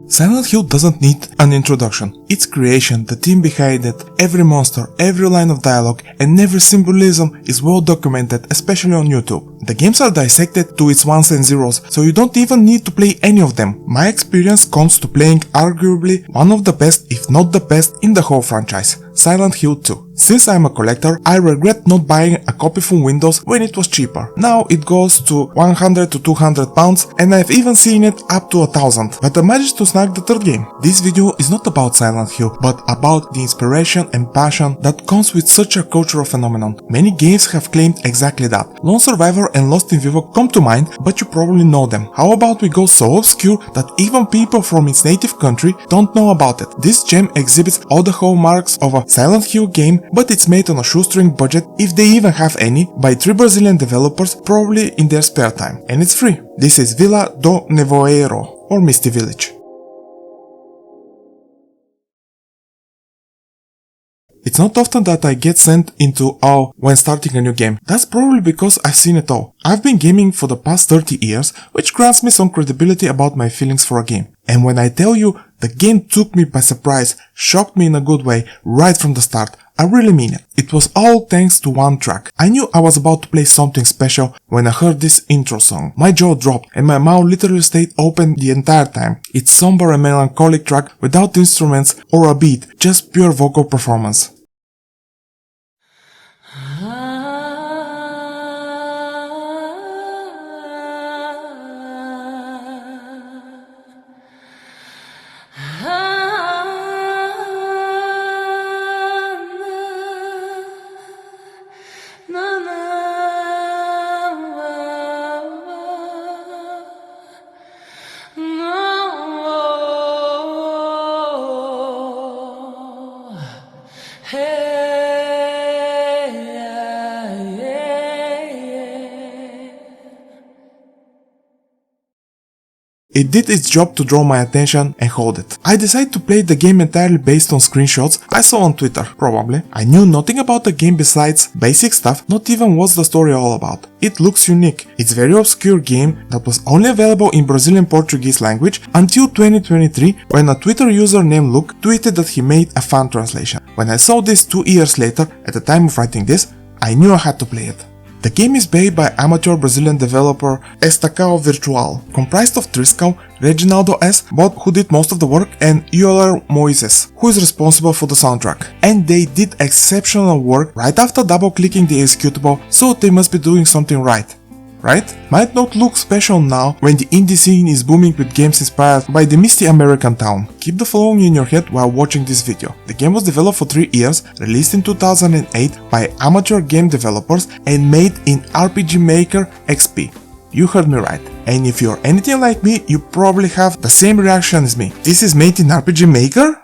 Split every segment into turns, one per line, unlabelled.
Silent Hill doesn't need an introduction. Its creation, the team behind it, every monster, every line of dialogue, and every symbolism is well documented, especially on YouTube. The games are dissected to its ones and zeros, so you don't even need to play any of them. My experience comes to playing arguably one of the best, if not the best, in the whole franchise, Silent Hill 2. Since I'm a collector, I regret not buying a copy from Windows when it was cheaper. Now it goes to 100 to 200 pounds, and I've even seen it up to 1000, but I managed to snag the third game. This video is not about Silent Hill, but about the inspiration and passion that comes with such a cultural phenomenon. Many games have claimed exactly that. Lone Survivor and Lost in Vivo come to mind, but you probably know them. How about we go so obscure that even people from its native country don't know about it? This gem exhibits all the hallmarks of a Silent Hill game, but it's made on a shoestring budget, if they even have any, by 3 Brazilian developers, probably in their spare time. And it's free. This is Vila do Nevoeiro, or Misty Village. It's not often that I get sent into awe when starting a new game. That's probably because I've seen it all. I've been gaming for the past 30 years, which grants me some credibility about my feelings for a game. And when I tell you the game took me by surprise, shocked me in a good way, right from the start, I really mean it. It was all thanks to one track. I knew I was about to play something special when I heard this intro song. My jaw dropped and my mouth literally stayed open the entire time. It's somber and melancholic track without instruments or a beat, just pure vocal performance. It did its job to draw my attention and hold it. I decided to play the game entirely based on screenshots I saw on Twitter, probably. I knew nothing about the game besides basic stuff, not even what's the story all about. It looks unique. It's a very obscure game that was only available in Brazilian Portuguese language until 2023, when a Twitter user named Luke tweeted that he made a fan translation. When I saw this 2 years later, at the time of writing this, I knew I had to play it. The game is made by amateur Brazilian developer Estacao Virtual, comprised of Triscal, Reginaldo S, Bob, who did most of the work, and Euler Moises, who is responsible for the soundtrack. And they did exceptional work right after double-clicking the executable, so they must be doing something right. Right? Might not look special now when the indie scene is booming with games inspired by the misty American town. Keep the following in your head while watching this video. The game was developed for 3 years, released in 2008 by amateur game developers and made in RPG Maker XP. You heard me right. And if you're anything like me, you probably have the same reaction as me. This is made in RPG Maker?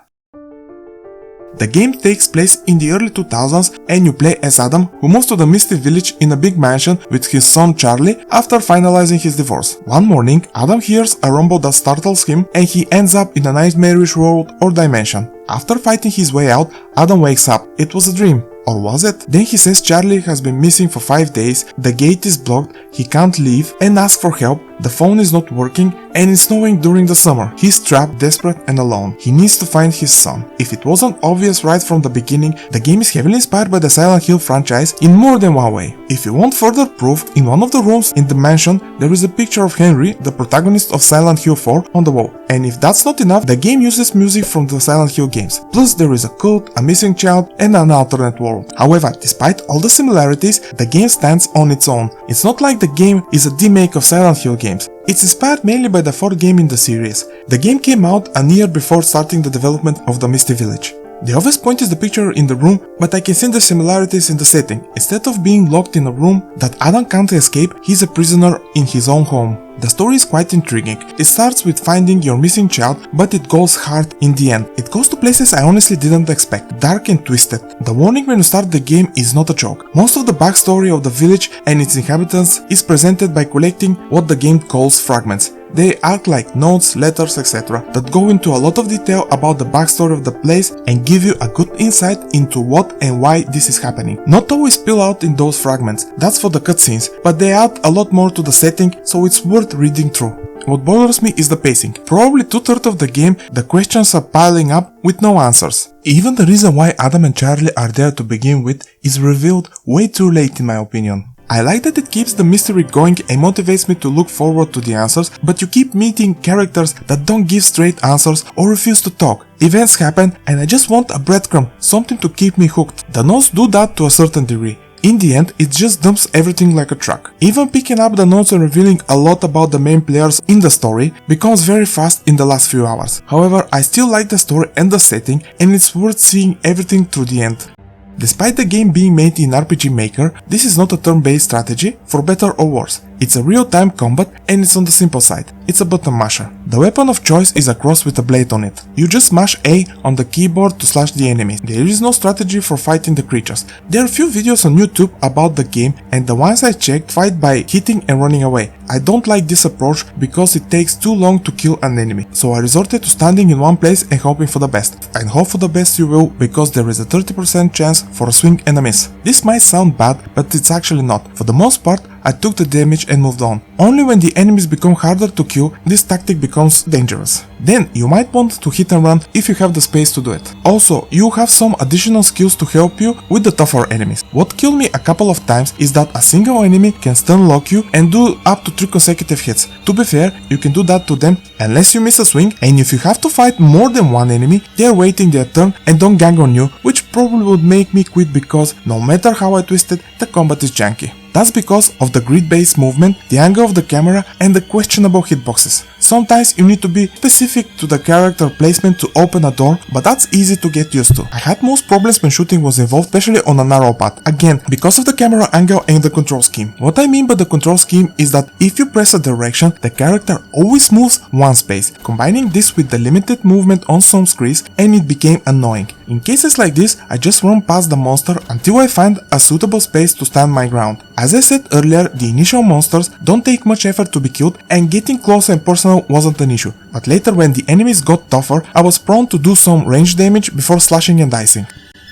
The game takes place in the early 2000s and you play as Adam, who moves to the Misty Village in a big mansion with his son Charlie after finalizing his divorce. One morning, Adam hears a rumble that startles him and he ends up in a nightmarish world or dimension. After fighting his way out, Adam wakes up. It was a dream. Or was it? Then he says Charlie has been missing for 5 days, the gate is blocked, he can't leave, and asks for help, the phone is not working, and it's snowing during the summer. He's trapped, desperate and alone. He needs to find his son. If it wasn't obvious right from the beginning, the game is heavily inspired by the Silent Hill franchise in more than one way. If you want further proof, in one of the rooms in the mansion there is a picture of Henry, the protagonist of Silent Hill 4, on the wall. And if that's not enough, the game uses music from the Silent Hill games. Plus there is a cult, a missing child, and an alternate world. However, despite all the similarities, the game stands on its own. It's not like the game is a remake of Silent Hill games. It's inspired mainly by the 4th game in the series. The game came out a year before starting the development of the Misty Village. The obvious point is the picture in the room, but I can see the similarities in the setting. Instead of being locked in a room that Adam can't escape, he's a prisoner in his own home. The story is quite intriguing. It starts with finding your missing child, but it goes hard in the end. It goes to places I honestly didn't expect, dark and twisted. The warning when you start the game is not a joke. Most of the backstory of the village and its inhabitants is presented by collecting what the game calls fragments. they act like notes, letters, etc. that go into a lot of detail about the backstory of the place and give you a good insight into what and why this is happening. Not always spill out in those fragments, that's for the cutscenes, but they add a lot more to the setting, so it's worth reading through. What bothers me is the pacing. Probably 2/3 of the game, the questions are piling up with no answers. Even the reason why Adam and Charlie are there to begin with is revealed way too late in my opinion. I like that it keeps the mystery going and motivates me to look forward to the answers, but you keep meeting characters that don't give straight answers or refuse to talk. Events happen and I just want a breadcrumb, something to keep me hooked. The notes do that to a certain degree. In the end, it just dumps everything like a truck. Even picking up the notes and revealing a lot about the main players in the story becomes very fast in the last few hours. However, I still like the story and the setting, and it's worth seeing everything through the end. Despite the game being made in RPG Maker, this is not a turn-based strategy, for better or worse. It's a real-time combat and it's on the simple side. It's a button masher. The weapon of choice is a cross with a blade on it. You just smash A on the keyboard to slash the enemies. There is no strategy for fighting the creatures. There are few videos on YouTube about the game, and the ones I checked fight by hitting and running away. I don't like this approach because it takes too long to kill an enemy, so I resorted to standing in one place and hoping for the best. And hope for the best you will, because there is a 30% chance for a swing and a miss. This might sound bad, but it's actually not. For the most part, I took the damage and moved on. Only when the enemies become harder to kill, this tactic becomes dangerous. Then you might want to hit and run if you have the space to do it. Also, you have some additional skills to help you with the tougher enemies. What killed me a couple of times is that a single enemy can stun lock you and do up to 3 consecutive hits. To be fair, you can do that to them unless you miss a swing, and if you have to fight more than one enemy, they are waiting their turn and don't gang on you, which probably would make me quit because no matter how I twist it, the combat is janky. That's because of the grid-based movement, the angle of the camera, and the questionable hitboxes. Sometimes you need to be specific to the character placement to open a door, but that's easy to get used to. I had most problems when shooting was involved, especially on a narrow path. Again, because of the camera angle and the control scheme. What I mean by the control scheme is that if you press a direction, the character always moves one space. Combining this with the limited movement on some screens, and it became annoying. In cases like this, I just run past the monster until I find a suitable space to stand my ground. As I said earlier, the initial monsters don't take much effort to be killed, and getting close and personal wasn't an issue. But later, when the enemies got tougher, I was prone to do some range damage before slashing and dicing.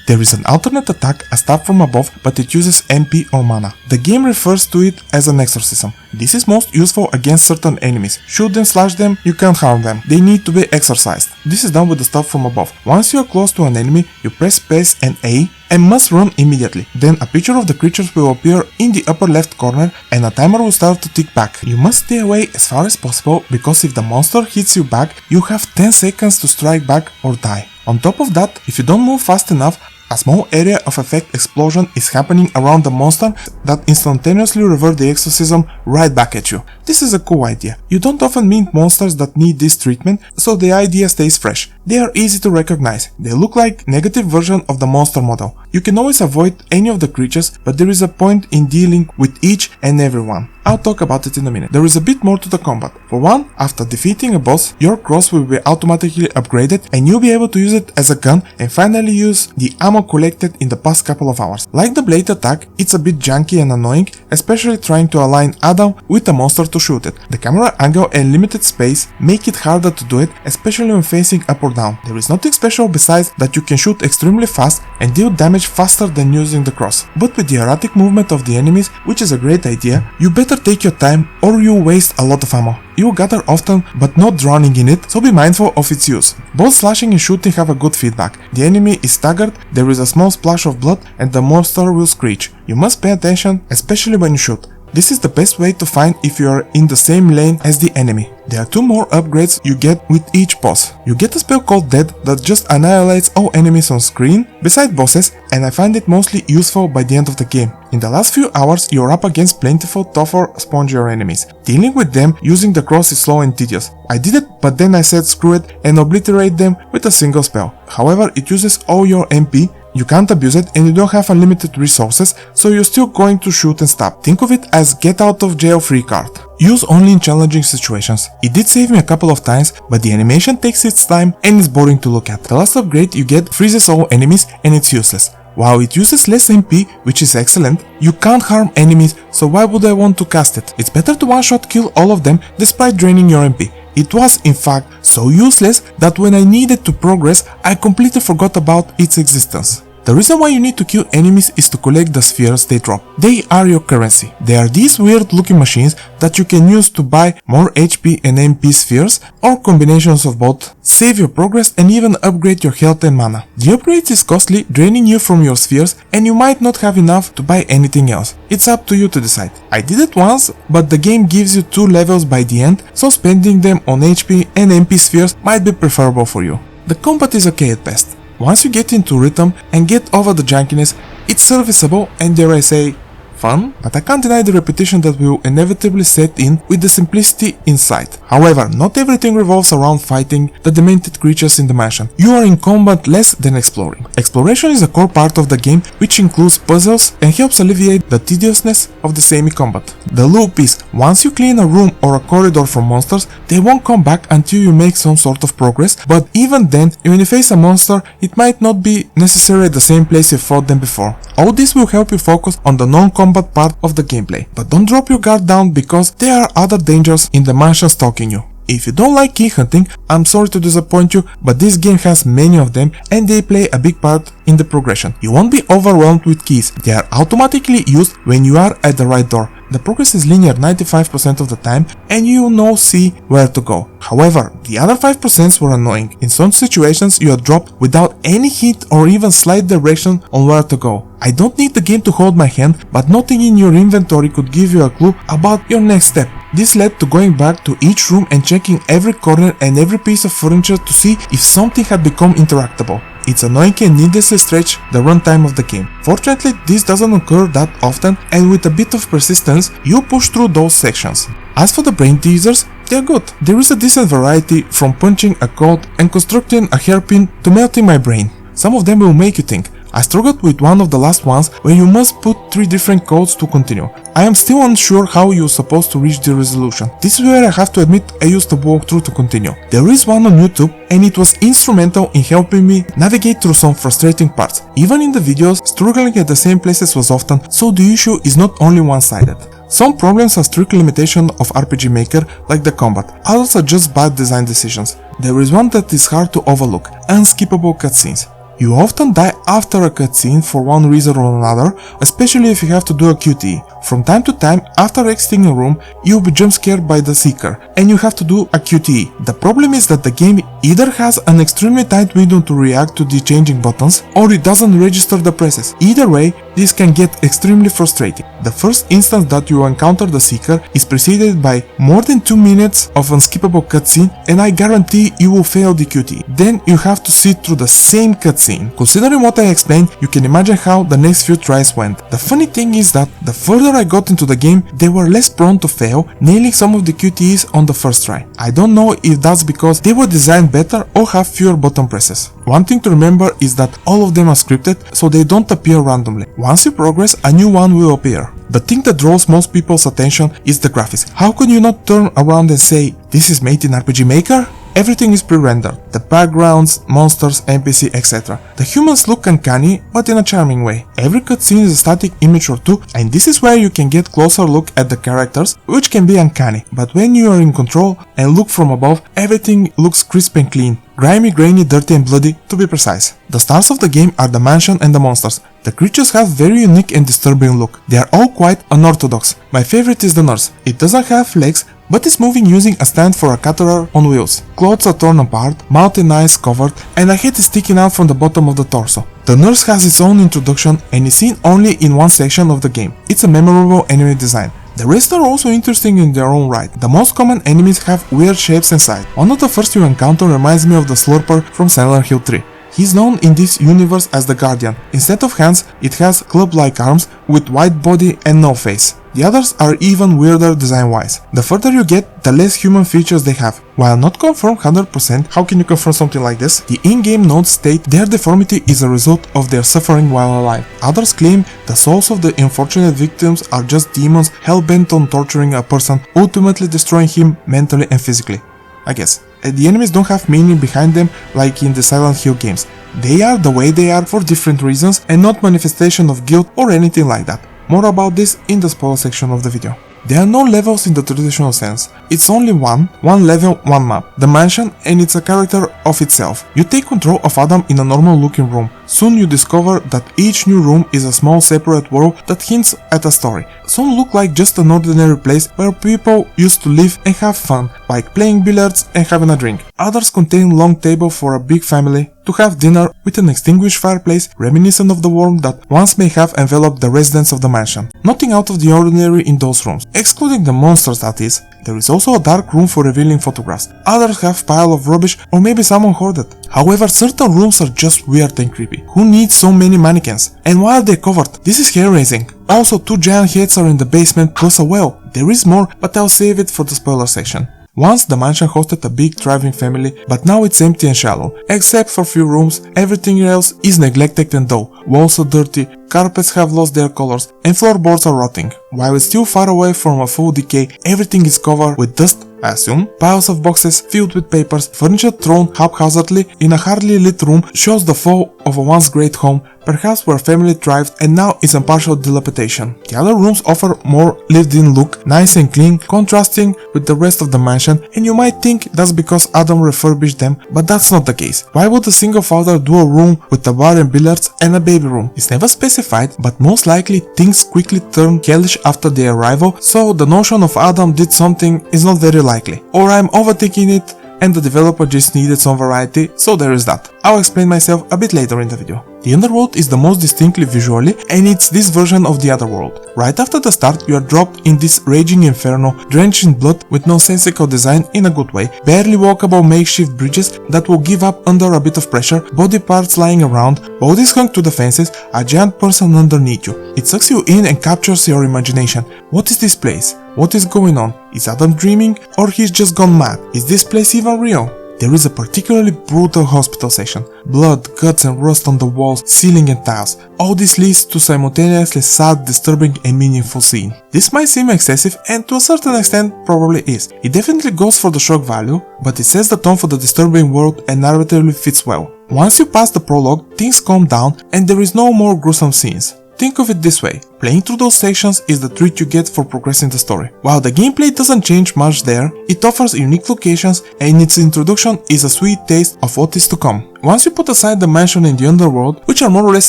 There is an alternate attack, a stab from above, but it uses MP or mana. The game refers to it as an exorcism. This is most useful against certain enemies. Shoot them, slash them, you can't harm them. They need to be exorcised. This is done with the stab from above. Once you are close to an enemy, you press space and A and must run immediately. Then a picture of the creatures will appear in the upper left corner and a timer will start to tick back. You must stay away as far as possible, because if the monster hits you back, you have 10 seconds to strike back or die. On top of that, if you don't move fast enough, a small area of effect explosion is happening around the monster that instantaneously revert the exorcism right back at you. This is a cool idea. You don't often meet monsters that need this treatment, so the idea stays fresh. They are easy to recognize. They look like negative version of the monster model. You can always avoid any of the creatures, but there is a point in dealing with each and every one. I'll talk about it in a minute. There is a bit more to the combat. For one, after defeating a boss, your cross will be automatically upgraded and you'll be able to use it as a gun and finally use the ammo collected in the past couple of hours. Like the blade attack, it's a bit janky and annoying, especially trying to align Adam with a monster to shoot it. The camera angle and limited space make it harder to do it, especially when facing up or down. There is nothing special besides that you can shoot extremely fast and deal damage faster than using the cross. But with the erratic movement of the enemies, which is a great idea, you better take your time or you'll waste a lot of ammo. You gather often but not drowning in it, so be mindful of its use. Both slashing and shooting have a good feedback. The enemy is staggered, there is a small splash of blood and the monster will screech. You must pay attention, especially when you shoot. This is the best way to find if you are in the same lane as the enemy. There are 2 more upgrades you get with each boss. You get a spell called Dead that just annihilates all enemies on screen, beside bosses, and I find it mostly useful by the end of the game. In the last few hours, you are up against plentiful, tougher, spongier enemies. Dealing with them using the cross is slow and tedious. I did it, but then I said screw it and obliterate them with a single spell. However, it uses all your MP, you can't abuse it, and you don't have unlimited resources, so you're still going to shoot and stab. Think of it as get out of jail free card. Use only in challenging situations. It did save me a couple of times, but the animation takes its time and is boring to look at. The last upgrade you get freezes all enemies and it's useless. While it uses less MP, which is excellent, you can't harm enemies, so why would I want to cast it? It's better to one-shot kill all of them despite draining your MP. It was, in fact, so useless that when I needed to progress, I completely forgot about its existence. The reason why you need to kill enemies is to collect the spheres they drop. They are your currency. They are these weird looking machines that you can use to buy more HP and MP spheres or combinations of both, save your progress and even upgrade your health and mana. The upgrade is costly, draining you from your spheres, and you might not have enough to buy anything else. It's up to you to decide. I did it once, but the game gives you 2 levels by the end, so spending them on HP and MP spheres might be preferable for you. The combat is okay at best. Once you get into rhythm and get over the junkiness, it's serviceable and, dare I say, fun, but I can't deny the repetition that will inevitably set in with the simplicity in sight. However, not everything revolves around fighting the demented creatures in the mansion. You are in combat less than exploring. Exploration is a core part of the game, which includes puzzles and helps alleviate the tediousness of the semi-combat. The loop is, once you clean a room or a corridor from monsters, they won't come back until you make some sort of progress, but even then, when you face a monster, it might not be necessarily the same place you fought them before. All this will help you focus on the non-combat part of the gameplay, but don't drop your guard down because there are other dangers in the mansion stalking you. If you don't like key hunting, I'm sorry to disappoint you, but this game has many of them and they play a big part in the progression. You won't be overwhelmed with keys, they are automatically used when you are at the right door. The progress is linear 95% of the time and you see where to go. However, the other 5% were annoying. In some situations you are dropped without any hint or even slight direction on where to go. I don't need the game to hold my hand, but nothing in your inventory could give you a clue about your next step. This led to going back to each room and checking every corner and every piece of furniture to see if something had become interactable. It's annoying and needlessly stretch the runtime of the game. Fortunately, this doesn't occur that often, and with a bit of persistence, you push through those sections. As for the brain teasers, they're good. There is a decent variety, from punching a code and constructing a hairpin to melting my brain. Some of them will make you think. I struggled with one of the last ones where you must put 3 different codes to continue. I am still unsure how you're supposed to reach the resolution. This is where I have to admit I used a walkthrough to continue. There is one on YouTube and it was instrumental in helping me navigate through some frustrating parts. Even in the videos, struggling at the same places was often, so the issue is not only one-sided. Some problems are strict limitation of RPG Maker, like the combat, others are just bad design decisions. There is one that is hard to overlook: unskippable cutscenes. You often die after a cutscene for one reason or another, especially if you have to do a QTE. From time to time, after exiting a room, you'll be jump scared by the seeker, and you have to do a QTE. The problem is that the game either has an extremely tight window to react to the changing buttons, or it doesn't register the presses. Either way, this can get extremely frustrating. The first instance that you encounter the seeker is preceded by more than 2 minutes of unskippable cutscene, and I guarantee you will fail the QTE. Then you have to sit through the same cutscene. Considering what I explained, you can imagine how the next few tries went. The funny thing is that the further I got into the game, they were less prone to fail, nailing some of the QTEs on the first try. I don't know if that's because they were designed better or have fewer button presses. One thing to remember is that all of them are scripted, so they don't appear randomly. Once you progress, a new one will appear. The thing that draws most people's attention is the graphics. How can you not turn around and say, this is made in RPG Maker? Everything is pre-rendered, the backgrounds, monsters, NPC, etc. The humans look uncanny, but in a charming way. Every cutscene is a static image or two, and this is where you can get closer look at the characters, which can be uncanny. But when you are in control and look from above, everything looks crisp and clean. Grimy, grainy, dirty and bloody, to be precise. The stars of the game are the mansion and the monsters. The creatures have very unique and disturbing look. They are all quite unorthodox. My favorite is the nurse. It doesn't have legs, but is moving using a stand for a caterer on wheels. Clothes are torn apart, mouth and eyes covered, and a head is sticking out from the bottom of the torso. The nurse has its own introduction and is seen only in one section of the game. It's a memorable enemy design. The rest are also interesting in their own right. The most common enemies have weird shapes and size. One of the first you encounter reminds me of the Slurper from Silent Hill 3. He's known in this universe as the Guardian. Instead of hands, it has club-like arms with white body and no face. The others are even weirder design-wise. The further you get, the less human features they have. While not confirmed 100%, how can you confirm something like this? The in-game notes state their deformity is a result of their suffering while alive. Others claim the souls of the unfortunate victims are just demons hell-bent on torturing a person, ultimately destroying him mentally and physically. I guess. The enemies don't have meaning behind them like in the Silent Hill games. They are the way they are for different reasons and not manifestation of guilt or anything like that. More about this in the spoiler section of the video. There are no levels in the traditional sense. It's only one level, one map, the mansion, and it's a character of itself. You take control of Adam in a normal looking room. Soon you discover that each new room is a small separate world that hints at a story. Some look like just an ordinary place where people used to live and have fun, like playing billiards and having a drink. Others contain long table for a big family to have dinner with an extinguished fireplace reminiscent of the warmth that once may have enveloped the residents of the mansion. Nothing out of the ordinary in those rooms, excluding the monsters that is. There is also a dark room for revealing photographs. Others have pile of rubbish or maybe someone hoarded. However, certain rooms are just weird and creepy. Who needs so many mannequins? And why are they covered? This is hair-raising. Also, 2 giant heads are in the basement plus a well. There is more, but I'll save it for the spoiler section. Once the mansion hosted a big thriving family, but now it's empty and shallow. Except for few rooms, everything else is neglected and dull. Walls are dirty, carpets have lost their colors, and floorboards are rotting. While it's still far away from a full decay, everything is covered with dust, I assume. Piles of boxes filled with papers, furniture thrown haphazardly in a hardly lit room shows the fall of a once great home, perhaps where family thrived and now is in partial dilapidation. The other rooms offer more lived-in look, nice and clean, contrasting with the rest of the mansion, and you might think that's because Adam refurbished them, but that's not the case. Why would a single father do a room with a bar and billiards and a baby room? It's never specified, but most likely things quickly turn hellish after their arrival, so the notion of Adam did something is not very likely. Or I'm overthinking it and the developer just needed some variety, so there is that. I'll explain myself a bit later in the video. The underworld is the most distinctly visually, and it's this version of the other world. Right after the start, you are dropped in this raging inferno, drenched in blood with nonsensical design in a good way, barely walkable makeshift bridges that will give up under a bit of pressure, body parts lying around, bodies hung to the fences, a giant person underneath you. It sucks you in and captures your imagination. What is this place? What is going on? Is Adam dreaming, or he's just gone mad? Is this place even real? There is a particularly brutal hospital section. Blood, guts and rust on the walls, ceiling and tiles. All this leads to simultaneously sad, disturbing and meaningful scene. This might seem excessive, and to a certain extent probably is. It definitely goes for the shock value, but it sets the tone for the disturbing world and narratively fits well. Once you pass the prologue, things calm down and there is no more gruesome scenes. Think of it this way, playing through those sections is the treat you get for progressing the story. While the gameplay doesn't change much there, it offers unique locations and its introduction is a sweet taste of what is to come. Once you put aside the mansion and the underworld, which are more or less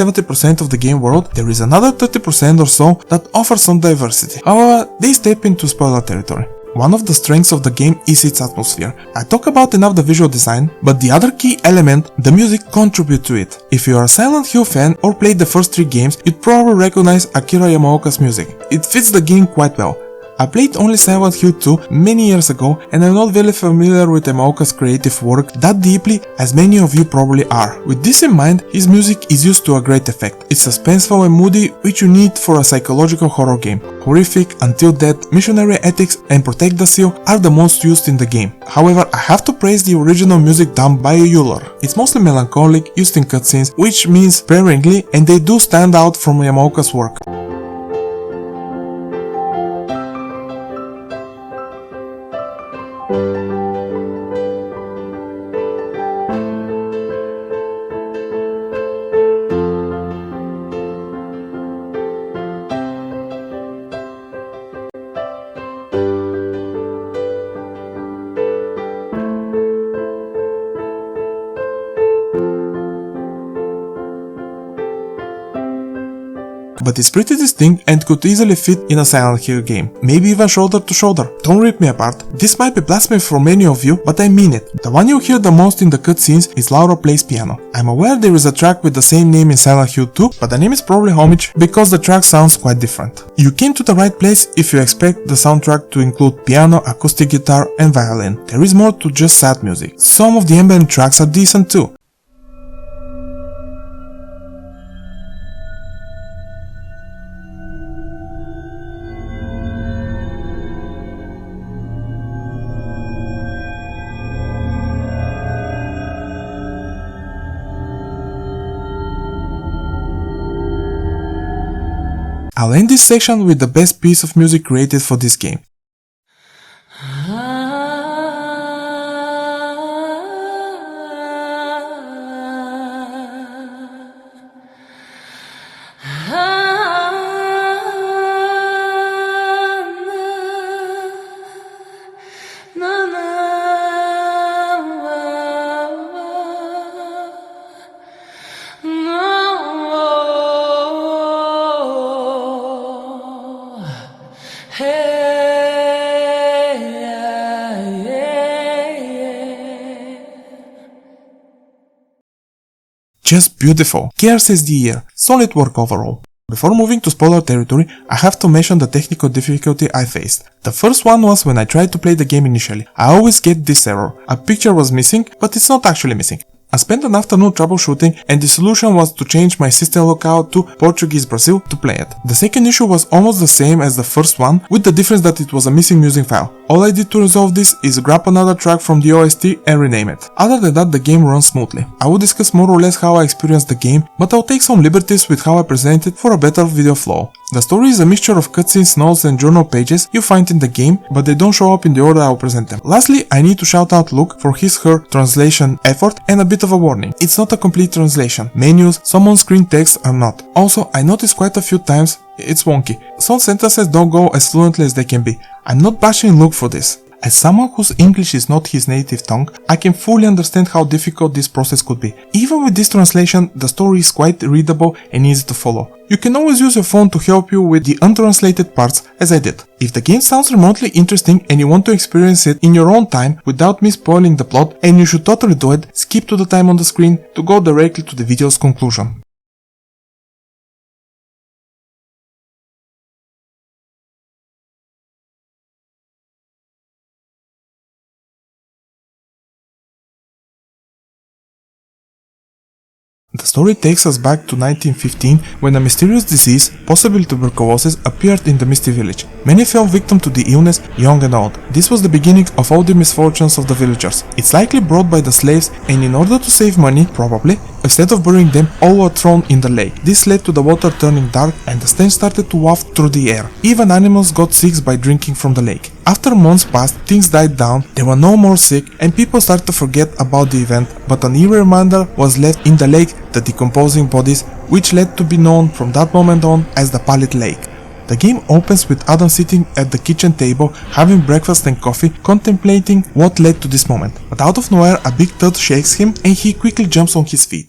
70% of the game world, there is another 30% or so that offers some diversity. However, they step into spoiler territory. One of the strengths of the game is its atmosphere. I talk about enough the visual design, but the other key element, the music, contributes to it. If you are a Silent Hill fan or played the first 3 games, you'd probably recognize Akira Yamaoka's music. It fits the game quite well. I played only Silent Hill 2 many years ago and I'm not very familiar with Yamaoka's creative work that deeply as many of you probably are. With this in mind, his music is used to a great effect. It's suspenseful and moody, which you need for a psychological horror game. Horrific, Until Death, Missionary Ethics and Protect the Seal are the most used in the game. However, I have to praise the original music done by Euler. It's mostly melancholic, used in cutscenes, which means sparingly, and they do stand out from Yamaoka's work. But it's pretty distinct and could easily fit in a Silent Hill game, maybe even shoulder to shoulder. Don't rip me apart, this might be blasphemy for many of you, but I mean it. The one you hear the most in the cutscenes is Laura plays piano. I'm aware there is a track with the same name in Silent Hill 2, but the name is probably homage because the track sounds quite different. You came to the right place if you expect the soundtrack to include piano, acoustic guitar and violin. There is more to just sad music. Some of the ambient tracks are decent too. I'll end this section with the best piece of music created for this game. just beautiful. Chaos is the year. Solid work overall. Before moving to spoiler territory, I have to mention the technical difficulty I faced. The first one was when I tried to play the game initially. I always get this error. A picture was missing, but it's not actually missing. I spent an afternoon troubleshooting, and the solution was to change my system locale to Portuguese Brazil to play it. The second issue was almost the same as the first one, with the difference that it was a missing music file. All I did to resolve this is grab another track from the OST and rename it. Other than that, the game runs smoothly. I will discuss more or less how I experienced the game, but I'll take some liberties with how I present it for a better video flow. The story is a mixture of cutscenes, notes and journal pages you find in the game, but they don't show up in the order I'll present them. Lastly, I need to shout out Luke for his/her translation effort and a bit of a warning. It's not a complete translation. Menus, some on-screen text are not. Also, I noticed quite a few times it's wonky. Some sentences don't go as fluently as they can be. I'm not bashing Luke for this. As someone whose English is not his native tongue, I can fully understand how difficult this process could be. Even with this translation, the story is quite readable and easy to follow. You can always use your phone to help you with the untranslated parts, as I did. If the game sounds remotely interesting and you want to experience it in your own time without me spoiling the plot, and you should totally do it, skip to the time on the screen to go directly to the video's conclusion. The story takes us back to 1915 when a mysterious disease, possibly tuberculosis, appeared in the Misty Village. Many fell victim to the illness, young and old. This was the beginning of all the misfortunes of the villagers. It's likely brought by the slaves, and in order to save money, probably, instead of burying them, all were thrown in the lake. This led to the water turning dark and the stench started to waft through the air. Even animals got sick by drinking from the lake. After months passed, things died down, there were no more sick, and people started to forget about the event, but an eerie reminder was left in the lake, the decomposing bodies, which led to be known from that moment on as the Pallid Lake. The game opens with Adam sitting at the kitchen table, having breakfast and coffee, contemplating what led to this moment. But out of nowhere, a big thud shakes him and he quickly jumps on his feet.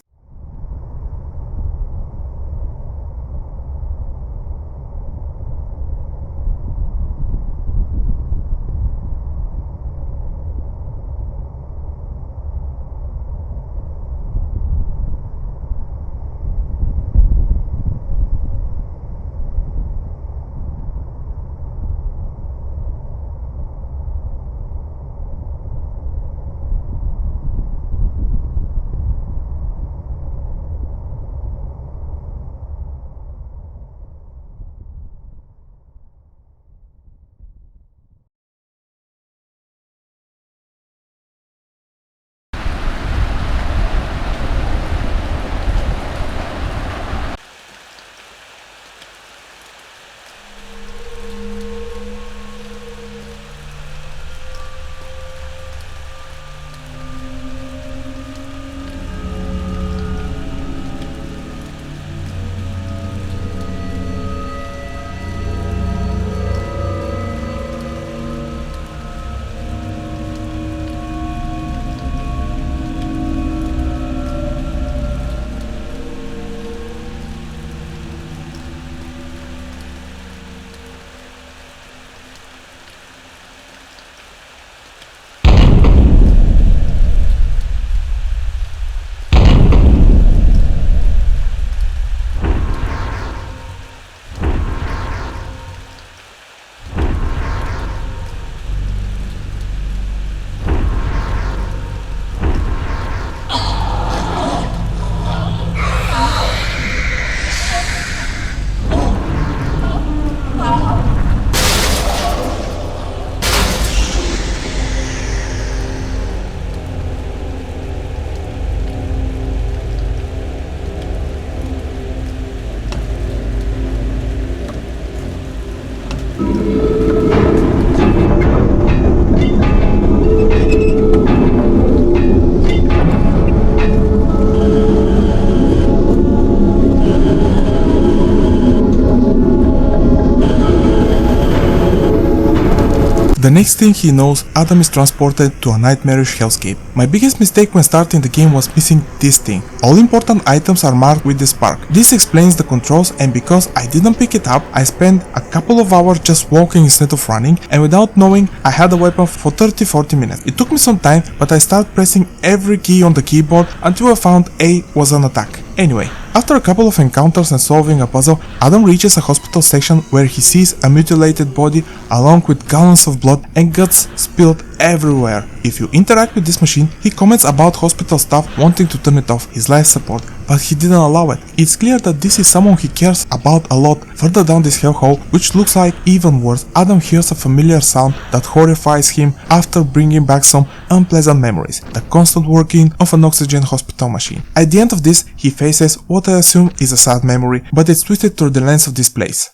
The next thing he knows, Adam is transported to a nightmarish hellscape. My biggest mistake when starting the game was missing this thing. All important items are marked with the spark. This explains the controls, and because I didn't pick it up, I spent a couple of hours just walking instead of running, and without knowing I had a weapon for 30-40 minutes. It took me some time, but I started pressing every key on the keyboard until I found A was an attack. Anyway, after a couple of encounters and solving a puzzle, Adam reaches a hospital section where he sees a mutilated body along with gallons of blood and guts spilled everywhere. If you interact with this machine, he comments about hospital staff wanting to turn it off, his life support, but he didn't allow it. It's clear that this is someone he cares about a lot. Further down this hellhole, which looks like even worse, Adam hears a familiar sound that horrifies him after bringing back some unpleasant memories, the constant working of an oxygen hospital machine. At the end of this, he faces what I assume is a sad memory, but it's twisted through the lens of this place.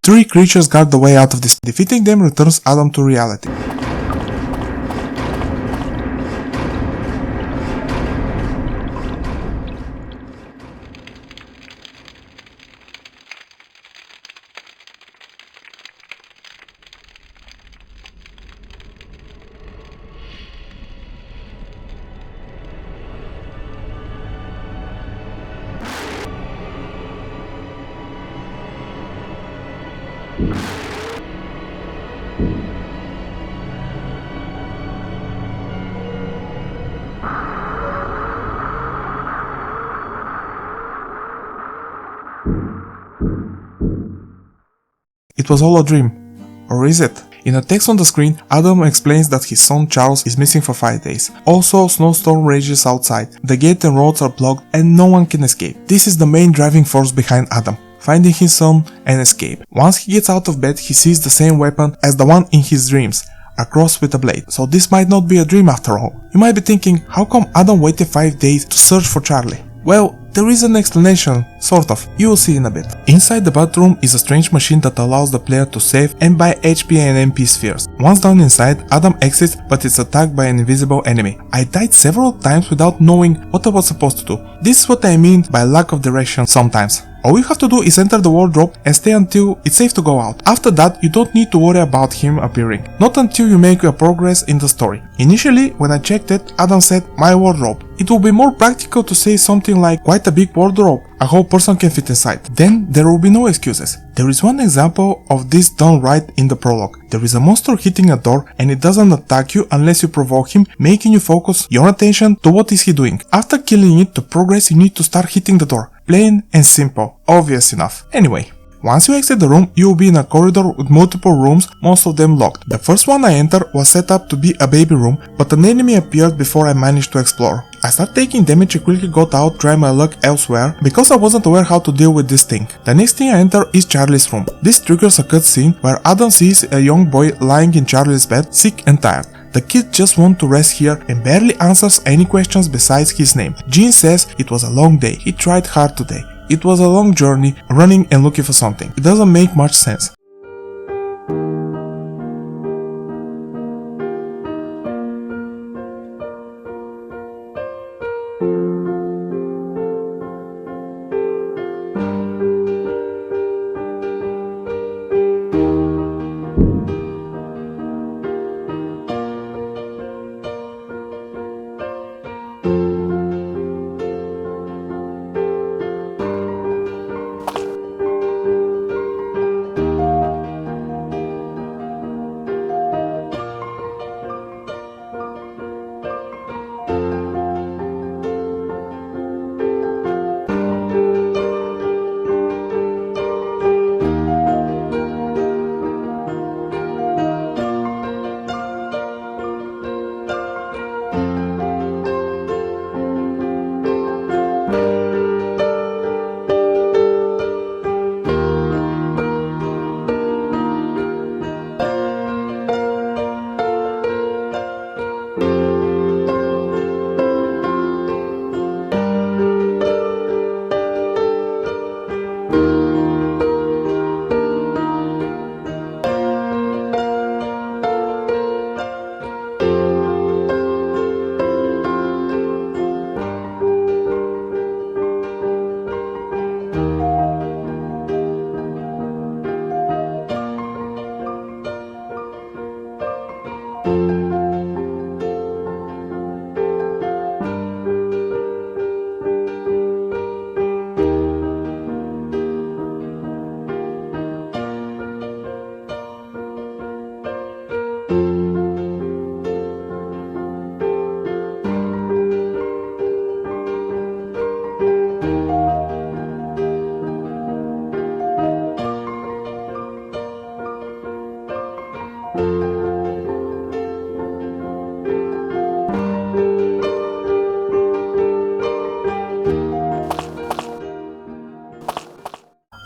Three creatures guard the way out of this. Defeating them returns Adam to reality. It was all a dream. Or is it? In a text on the screen, Adam explains that his son Charles is missing for 5 days. Also, snowstorm rages outside, the gate and roads are blocked and no one can escape. This is the main driving force behind Adam, finding his son and escape. Once he gets out of bed, he sees the same weapon as the one in his dreams, a cross with a blade. So this might not be a dream after all. You might be thinking, how come Adam waited 5 days to search for Charlie? Well, there is an explanation, sort of, you will see in a bit. Inside the bathroom is a strange machine that allows the player to save and buy HP and MP spheres. Once down inside, Adam exits but is attacked by an invisible enemy. I died several times without knowing what I was supposed to do. This is what I mean by lack of direction sometimes. All you have to do is enter the wardrobe and stay until it's safe to go out. After that, you don't need to worry about him appearing. Not until you make your progress in the story. Initially, when I checked it, Adam said, my wardrobe. It will be more practical to say something like, quite a big wardrobe, a whole person can fit inside. Then there will be no excuses. There is one example of this done right in the prologue. There is a monster hitting a door and it doesn't attack you unless you provoke him, making you focus your attention to what is he doing. After killing it to progress, you need to start hitting the door. Plain and simple, obvious enough. Anyway, once you exit the room, you will be in a corridor with multiple rooms, most of them locked. The first one I entered was set up to be a baby room, but an enemy appeared before I managed to explore. I started taking damage and quickly got out, trying my luck elsewhere, because I wasn't aware how to deal with this thing. The next thing I enter is Charlie's room. This triggers a cutscene where Adam sees a young boy lying in Charlie's bed, sick and tired. The kid just wants to rest here and barely answers any questions besides his name. Jean says it was a long day, he tried hard today. It was a long journey, running and looking for something. It doesn't make much sense.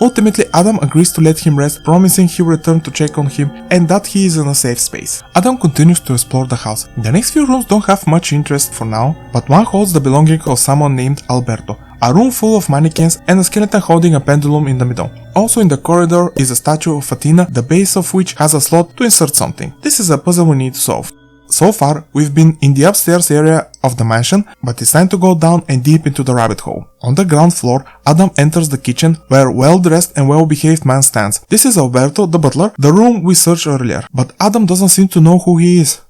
Ultimately, Adam agrees to let him rest, promising he'll return to check on him and that he is in a safe space. Adam continues to explore the house. The next few rooms don't have much interest for now, but one holds the belongings of someone named Alberto, a room full of mannequins and a skeleton holding a pendulum in the middle. Also in the corridor is a statue of Fatina, the base of which has a slot to insert something. This is a puzzle we need to solve. So far, we've been in the upstairs area of the mansion, but it's time to go down and deep into the rabbit hole. On the ground floor, Adam enters the kitchen, where well-dressed and well-behaved man stands. This is Alberto, the butler, the room we searched earlier, but Adam doesn't seem to know who he is.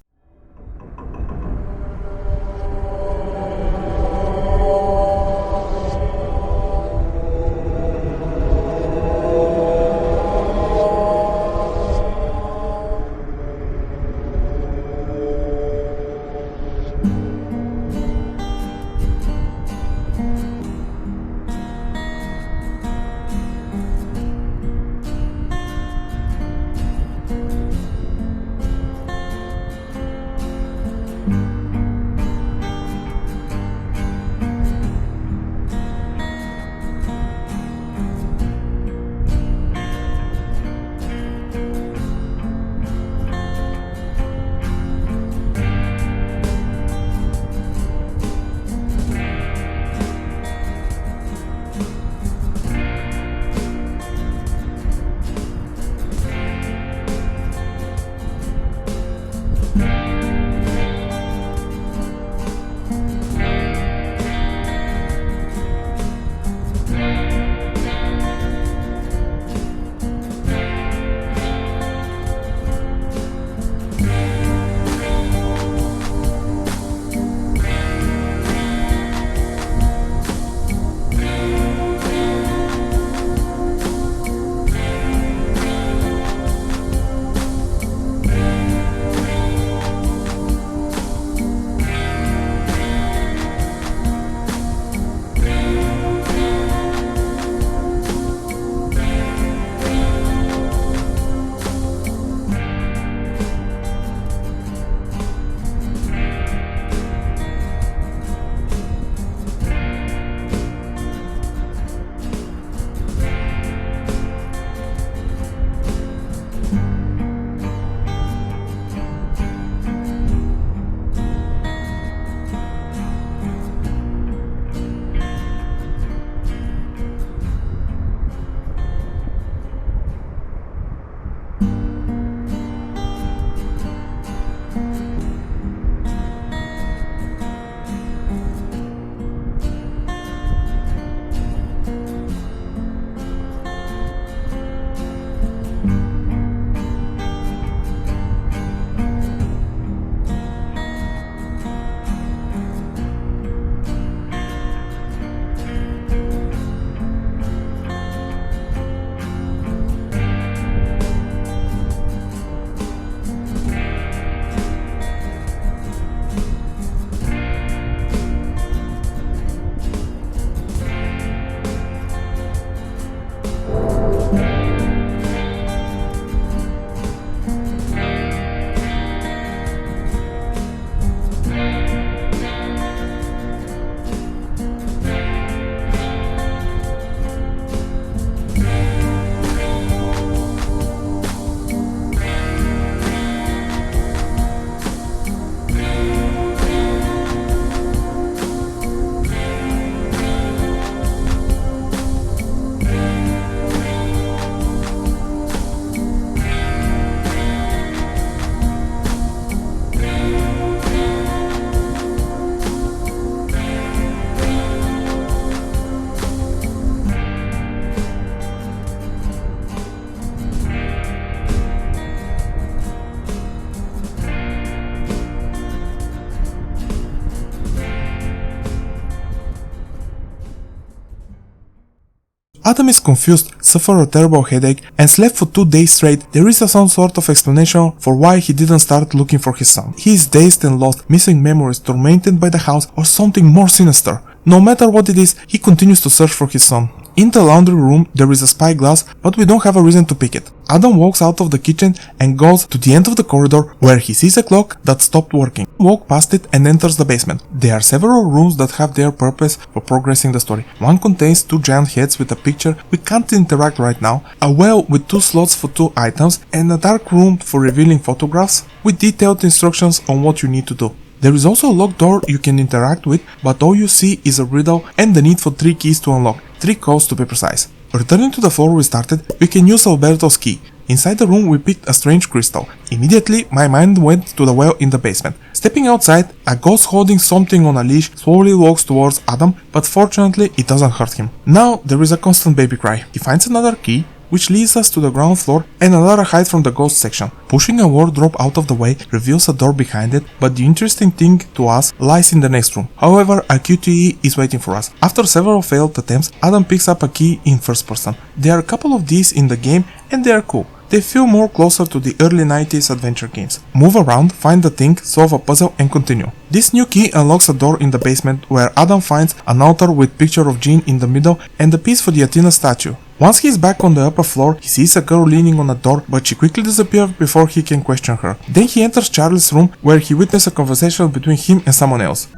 Adam is confused, suffers a terrible headache, and slept for 2 days straight. There is some sort of explanation for why he didn't start looking for his son. He is dazed and lost, missing memories, tormented by the house, or something more sinister. No matter what it is, he continues to search for his son. In the laundry room there is a spyglass, but we don't have a reason to pick it. Adam walks out of the kitchen and goes to the end of the corridor where he sees a clock that stopped working. Walk past it and enters the basement. There are several rooms that have their purpose for progressing the story. One contains 2 giant heads with a picture we can't interact right now, a well with 2 slots for 2 items, and a dark room for revealing photographs with detailed instructions on what you need to do. There is also a locked door you can interact with, but all you see is a riddle and the need for 3 keys to unlock, 3 codes to be precise. Returning to the floor we started, we can use Alberto's key. Inside the room we picked a strange crystal. Immediately my mind went to the well in the basement. Stepping outside, a ghost holding something on a leash slowly walks towards Adam, but fortunately it doesn't hurt him. Now there is a constant baby cry. He finds another key, which leads us to the ground floor and another hide from the ghost section. Pushing a wardrobe out of the way reveals a door behind it, but the interesting thing to us lies in the next room. However, a QTE is waiting for us. After several failed attempts, Adam picks up a key in first person. There are a couple of these in the game and they are cool. They feel more closer to the early 90s adventure games. Move around, find the thing, solve a puzzle and continue. This new key unlocks a door in the basement where Adam finds an altar with picture of Jean in the middle and a piece for the Athena statue. Once he is back on the upper floor, he sees a girl leaning on a door, but she quickly disappears before he can question her. Then he enters Charlie's room where he witnesses a conversation between him and someone else.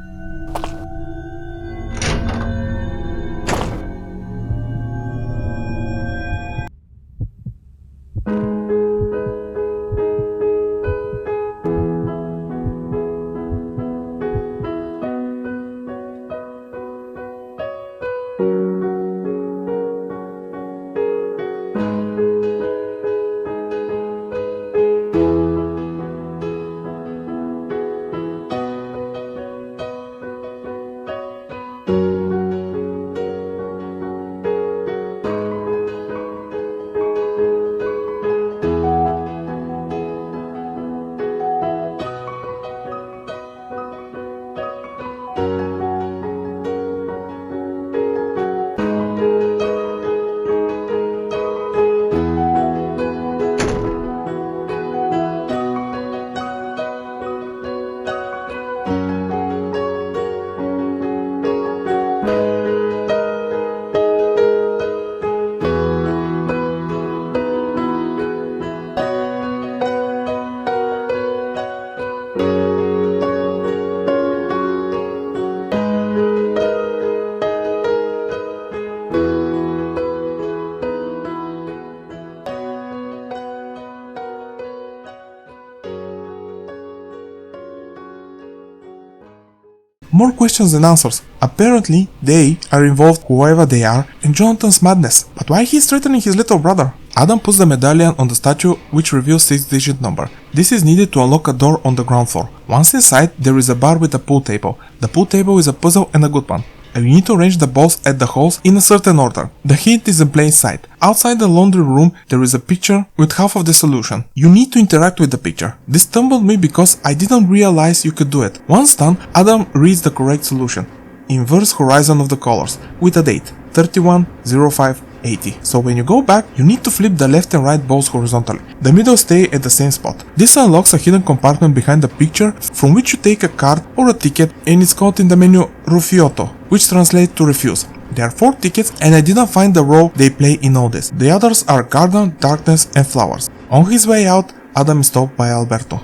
More questions than answers. Apparently, they are involved whoever they are in Jonathan's madness. But why he is threatening his little brother? Adam puts the medallion on the statue, which reveals 6-digit number. This is needed to unlock a door on the ground floor. Once inside, there is a bar with a pool table. The pool table is a puzzle and a good one. You need to arrange the balls at the holes in a certain order. The hint is in plain sight. Outside the laundry room there is a picture with half of the solution. You need to interact with the picture. This stumbled me because I didn't realize you could do it. Once done, Adam reads the correct solution. Inverse horizon of the colors, with a date, 31/05/80. So when you go back, you need to flip the left and right balls horizontally. The middle stay at the same spot. This unlocks a hidden compartment behind the picture from which you take a card or a ticket, and it's called in the menu Rufiotto, which translates to refuse. There are 4 tickets and I didn't find the role they play in all this. The others are garden, darkness and flowers. On his way out, Adam is stopped by Alberto.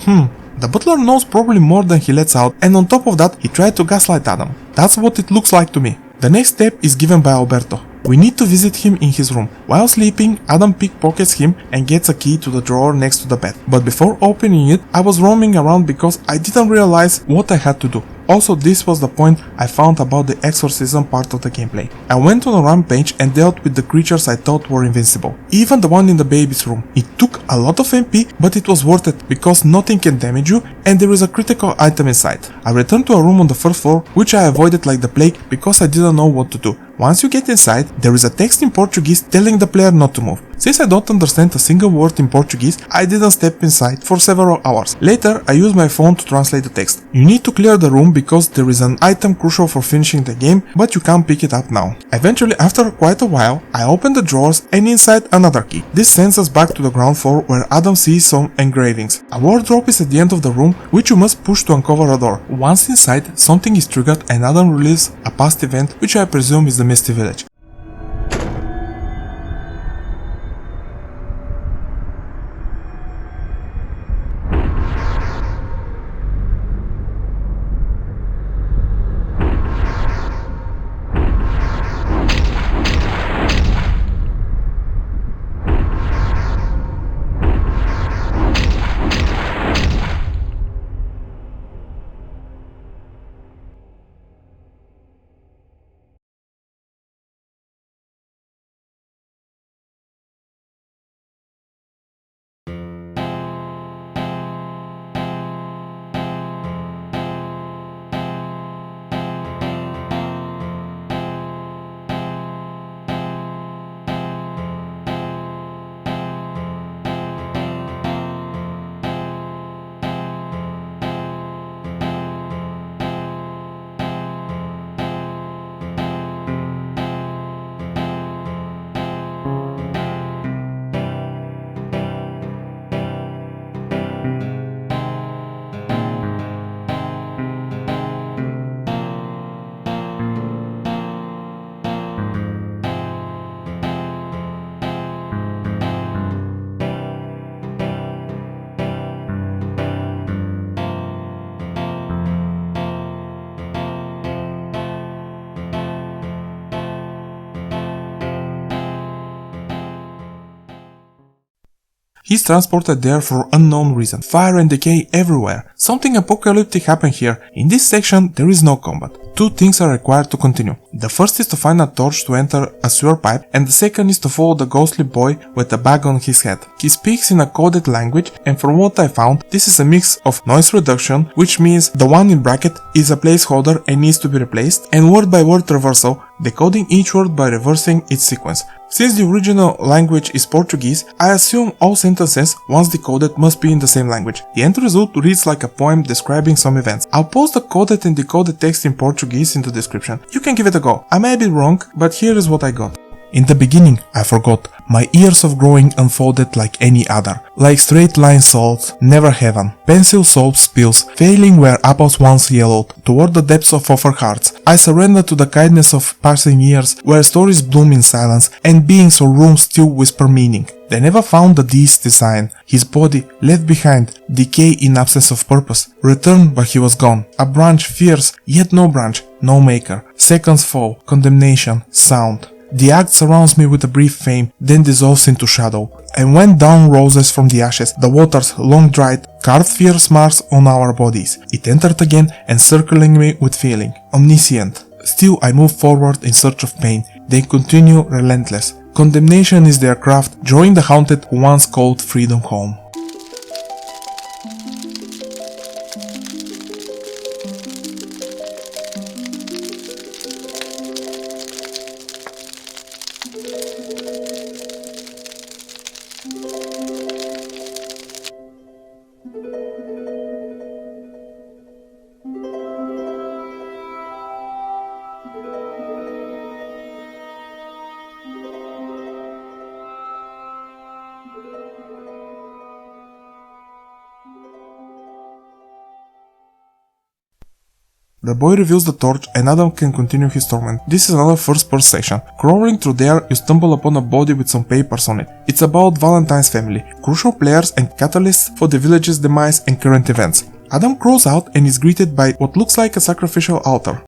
The butler knows probably more than he lets out, and on top of that, he tried to gaslight Adam. That's what it looks like to me. The next step is given by Alberto. We need to visit him in his room. While sleeping, Adam pickpockets him and gets a key to the drawer next to the bed. But before opening it, I was roaming around because I didn't realize what I had to do. Also, this was the point I found about the exorcism part of the gameplay. I went on a rampage and dealt with the creatures I thought were invincible. Even the one in the baby's room. It took a lot of MP, but it was worth it because nothing can damage you and there is a critical item inside. I returned to a room on the first floor, which I avoided like the plague because I didn't know what to do. Once you get inside, there is a text in Portuguese telling the player not to move. Since I don't understand a single word in Portuguese, I didn't step inside for several hours. Later, I used my phone to translate the text. You need to clear the room because there is an item crucial for finishing the game, but you can't pick it up now. Eventually, after quite a while, I opened the drawers and inside another key. This sends us back to the ground floor where Adam sees some engravings. A wardrobe is at the end of the room, which you must push to uncover a door. Once inside, something is triggered and Adam relieves a past event, which I presume is the Misty Village. He's transported there for unknown reason. Fire and decay everywhere. Something apocalyptic happened here. In this section, there is no combat. Two things are required to continue. The first is to find a torch to enter a sewer pipe, and the second is to follow the ghostly boy with a bag on his head. He speaks in a coded language, and from what I found, this is a mix of noise reduction, which means the one in bracket is a placeholder and needs to be replaced, and word by word reversal, decoding each word by reversing its sequence. Since the original language is Portuguese, I assume all sentences, once decoded, must be in the same language. The end result reads like a poem describing some events. I'll post the coded and decoded text in Portuguese in the description. You can give it a go. I may be wrong, but here is what I got. In the beginning, I forgot. My years of growing unfolded like any other. Like straight line salts, never heaven. Pencil soap spills, failing where apples once yellowed. Toward the depths of our hearts, I surrender to the kindness of passing years, where stories bloom in silence, and beings or rooms still whisper meaning. They never found the deist's design. His body, left behind, decay in absence of purpose. Return, but he was gone. A branch fierce, yet no branch, no maker. Seconds fall, condemnation, sound. The act surrounds me with a brief fame, then dissolves into shadow. And when dawn roses from the ashes, the waters, long dried, carved fierce marks on our bodies. It entered again, encircling me with feeling. Omniscient. Still I move forward in search of pain. They continue relentless. Condemnation is their craft, drawing the haunted who once called freedom home. The boy reveals the torch and Adam can continue his torment. This is another first-person section. Crawling through there, you stumble upon a body with some papers on it. It's about Valentine's family, crucial players and catalysts for the village's demise and current events. Adam crawls out and is greeted by what looks like a sacrificial altar.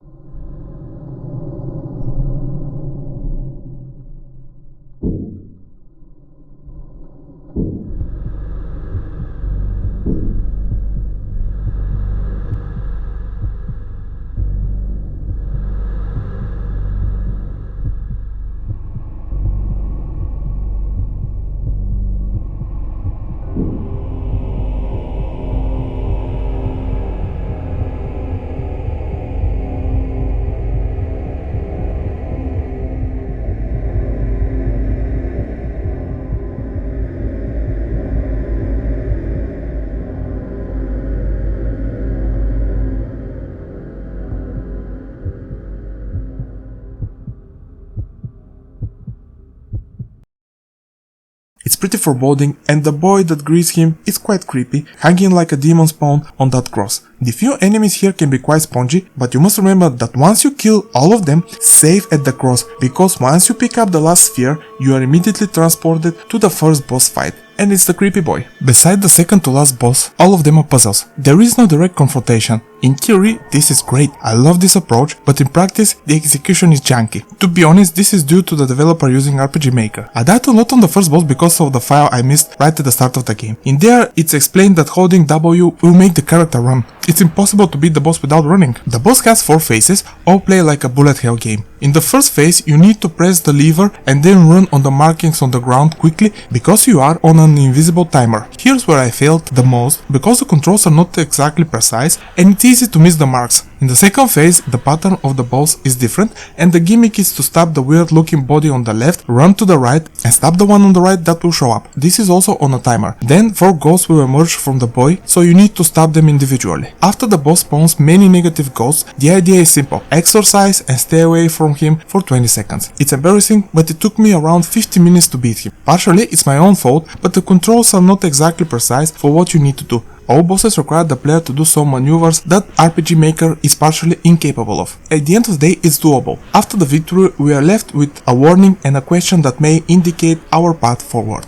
It's pretty foreboding, and the boy that greets him is quite creepy, hanging like a demon spawn on that cross. The few enemies here can be quite spongy, but you must remember that once you kill all of them, save at the cross, because once you pick up the last sphere, you are immediately transported to the first boss fight. And it's the creepy boy. Beside the second to last boss, all of them are puzzles. There is no direct confrontation. In theory, this is great, I love this approach, but in practice, the execution is janky. To be honest, this is due to the developer using RPG Maker. I died a lot on the first boss because of the file I missed right at the start of the game. In there, it's explained that holding W will make the character run. It's impossible to beat the boss without running. The boss has 4 phases, all play like a bullet hell game. In the first phase, you need to press the lever and then run on the markings on the ground quickly because you are on an invisible timer. Here's where I failed the most, because the controls are not exactly precise and it's easy to miss the marks. In the second phase, the pattern of the boss is different and the gimmick is to stab the weird looking body on the left, run to the right and stab the one on the right that will show up. This is also on a timer. Then 4 ghosts will emerge from the boy, so you need to stab them individually. After the boss spawns many negative ghosts, the idea is simple: exorcise and stay away from him for 20 seconds. It's embarrassing, but it took me around 50 minutes to beat him. Partially it's my own fault, but the controls are not exactly precise for what you need to do. All bosses require the player to do some maneuvers that RPG Maker is partially incapable of. At the end of the day, it's doable. After the victory, we are left with a warning and a question that may indicate our path forward.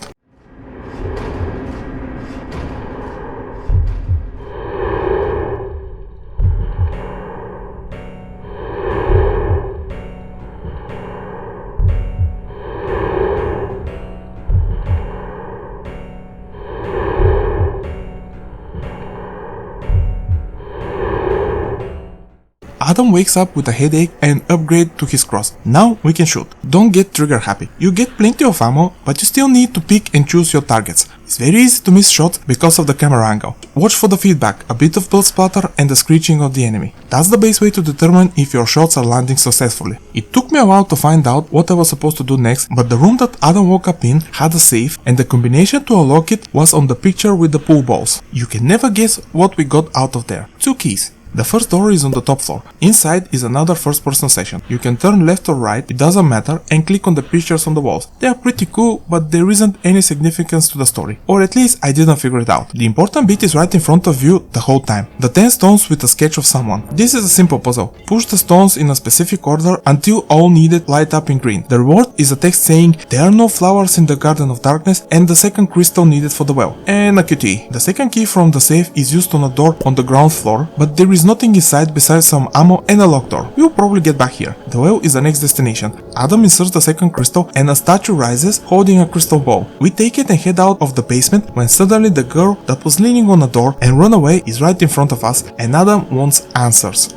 Adam wakes up with a headache and upgrade to his cross. Now we can shoot. Don't get trigger happy. You get plenty of ammo, but you still need to pick and choose your targets. It's very easy to miss shots because of the camera angle. Watch for the feedback, a bit of blood splatter and the screeching of the enemy. That's the best way to determine if your shots are landing successfully. It took me a while to find out what I was supposed to do next, but the room that Adam woke up in had a safe and the combination to unlock it was on the picture with the pool balls. You can never guess what we got out of there. 2 keys. The first door is on the top floor. Inside is another first-person section. You can turn left or right, it doesn't matter, and click on the pictures on the walls. They are pretty cool, but there isn't any significance to the story. Or at least I didn't figure it out. The important bit is right in front of you the whole time. The 10 stones with a sketch of someone. This is a simple puzzle. Push the stones in a specific order until all needed light up in green. The reward is a text saying there are no flowers in the Garden of Darkness and the second crystal needed for the well. And a QTE. The second key from the safe is used on a door on the ground floor, but there is nothing inside besides some ammo and a locked door. We'll probably get back here. The well is the next destination. Adam inserts the second crystal and a statue rises holding a crystal ball. We take it and head out of the basement when suddenly the girl that was leaning on a door and run away is right in front of us and Adam wants answers.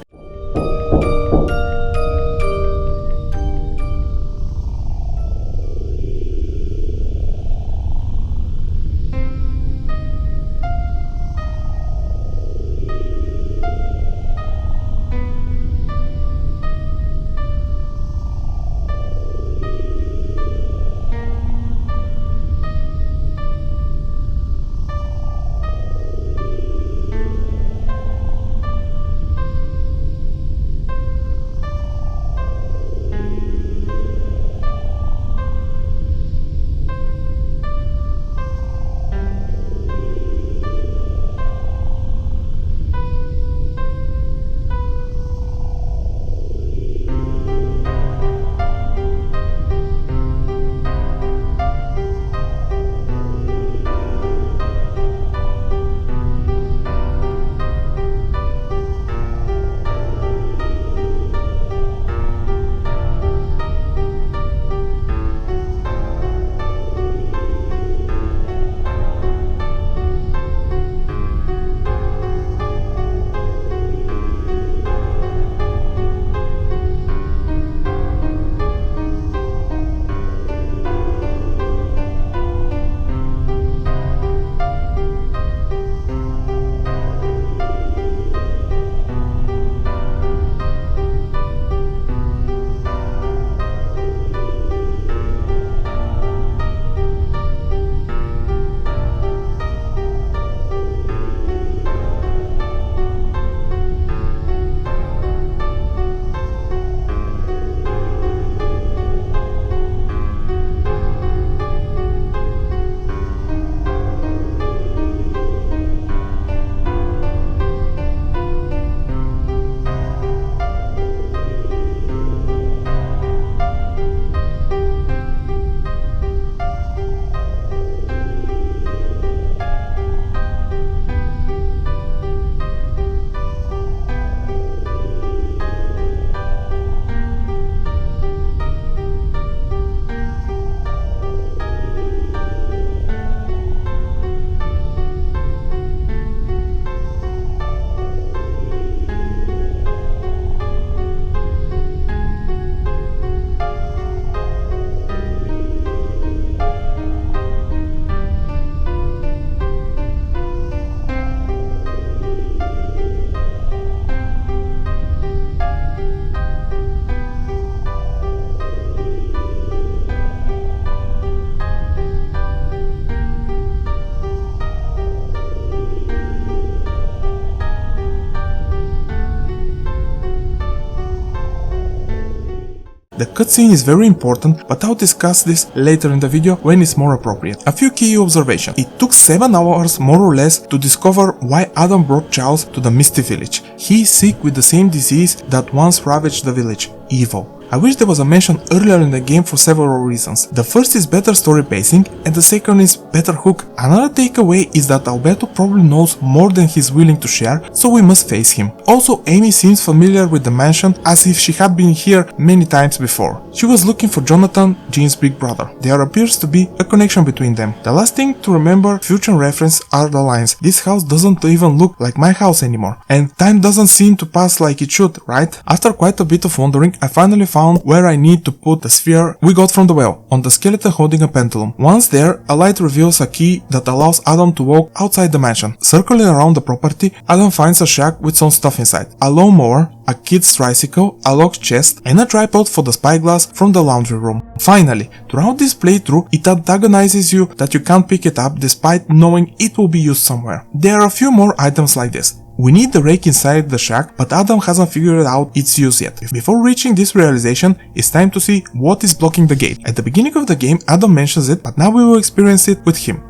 The cutscene is very important, but I'll discuss this later in the video when it's more appropriate. A few key observations. It took 7 hours more or less to discover why Adam brought Charles to the Misty Village. He is sick with the same disease that once ravaged the village, evil. I wish there was a mention earlier in the game for several reasons. The first is better story pacing, and the second is better hook. Another takeaway is that Alberto probably knows more than he's willing to share, so we must face him. Also, Amy seems familiar with the mansion, as if she had been here many times before. She was looking for Jonathan, Jean's big brother. There appears to be a connection between them. The last thing to remember, future reference, are the lines. This house doesn't even look like my house anymore. And time doesn't seem to pass like it should, right? After quite a bit of wandering, I finally found where I need to put the sphere we got from the well, on the skeleton holding a pendulum. Once there, a light reveals a key that allows Adam to walk outside the mansion. Circling around the property, Adam finds a shack with some stuff inside. A lawnmower, a kid's tricycle, a locked chest, and a tripod for the spyglass from the laundry room. Finally, throughout this playthrough, it antagonizes you that you can't pick it up despite knowing it will be used somewhere. There are a few more items like this. We need the rake inside the shack, but Adam hasn't figured out its use yet. Before reaching this realization, it's time to see what is blocking the gate. At the beginning of the game, Adam mentions it, but now we will experience it with him.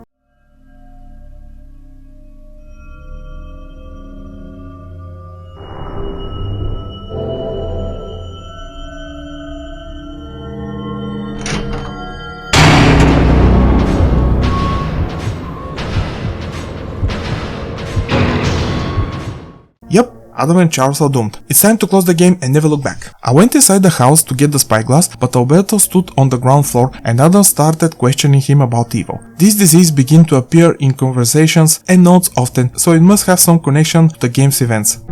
Yep, Adam and Charles are doomed. It's time to close the game and never look back. I went inside the house to get the spyglass, but Alberto stood on the ground floor and Adam started questioning him about evil. This disease began to appear in conversations and notes often, so it must have some connection to the game's events.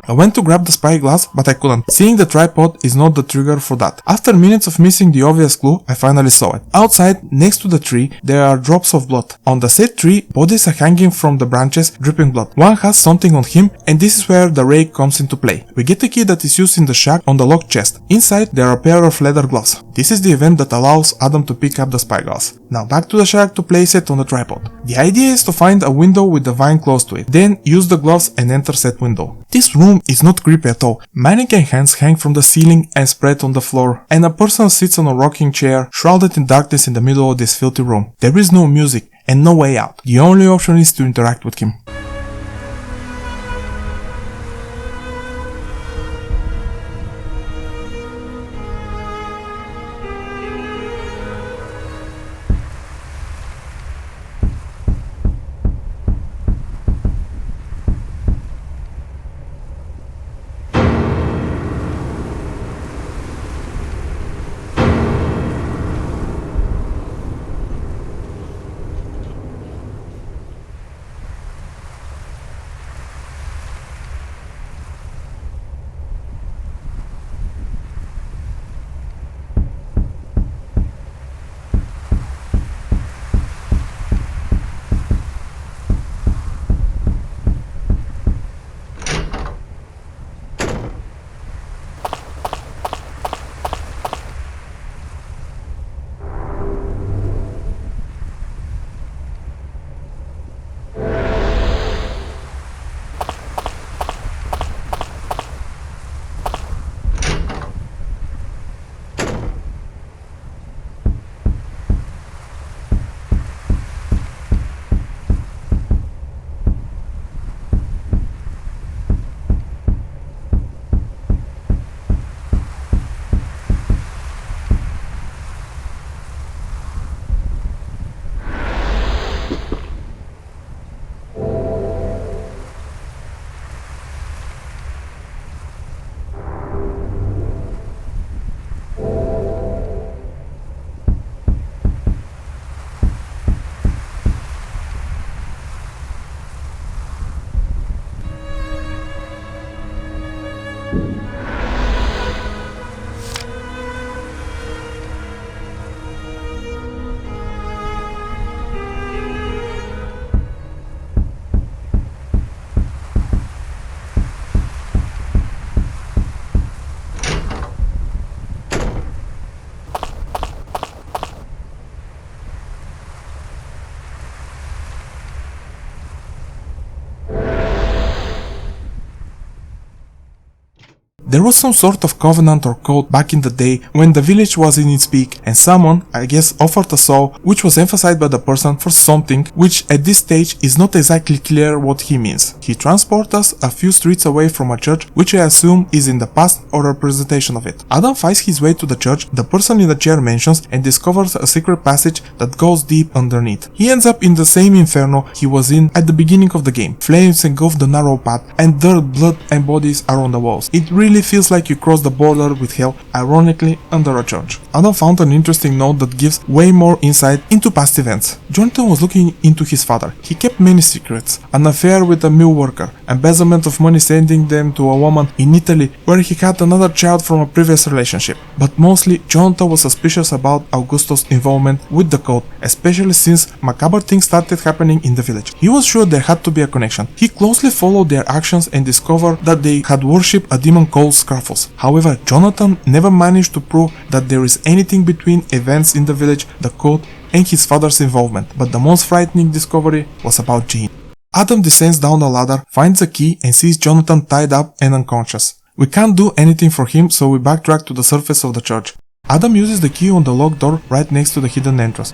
I went to grab the spyglass, but I couldn't. Seeing the tripod is not the trigger for that. After minutes of missing the obvious clue, I finally saw it. Outside, next to the tree, there are drops of blood. On the said tree, bodies are hanging from the branches, dripping blood. One has something on him, and this is where the raeic comes into play. We get a key that is used in the shack on the locked chest. Inside, there are a pair of leather gloves. This is the event that allows Adam to pick up the spyglass. Now back to the shack to place it on the tripod. The idea is to find a window with the vine close to it, then use the gloves and enter said window. This room is not creepy at all. Mannequin hands hang from the ceiling and spread on the floor, and a person sits on a rocking chair, shrouded in darkness in the middle of this filthy room. There is no music and no way out. The only option is to interact with him. There was some sort of covenant or code back in the day when the village was in its peak, and someone, I guess, offered a soul which was emphasized by the person for something which at this stage is not exactly clear what he means. He transports us a few streets away from a church which I assume is in the past or a representation of it. Adam finds his way to the church the person in the chair mentions and discovers a secret passage that goes deep underneath. He ends up in the same inferno he was in at the beginning of the game. Flames engulf the narrow path and dirt, blood and bodies are on the walls. It really feels like you cross the border with hell, ironically under a church. Adam found an interesting note that gives way more insight into past events. Jonathan was looking into his father. He kept many secrets, an affair with a mill worker, embezzlement of money sending them to a woman in Italy where he had another child from a previous relationship. But mostly, Jonathan was suspicious about Augusto's involvement with the code, especially since macabre things started happening in the village. He was sure there had to be a connection. He closely followed their actions and discovered that they had worshipped a demon called Scruffles. However, Jonathan never managed to prove that there is anything between events in the village, the code, and his father's involvement, but the most frightening discovery was about Jean. Adam descends down the ladder, finds a key, and sees Jonathan tied up and unconscious. We can't do anything for him, so we backtrack to the surface of the church. Adam uses the key on the locked door right next to the hidden entrance.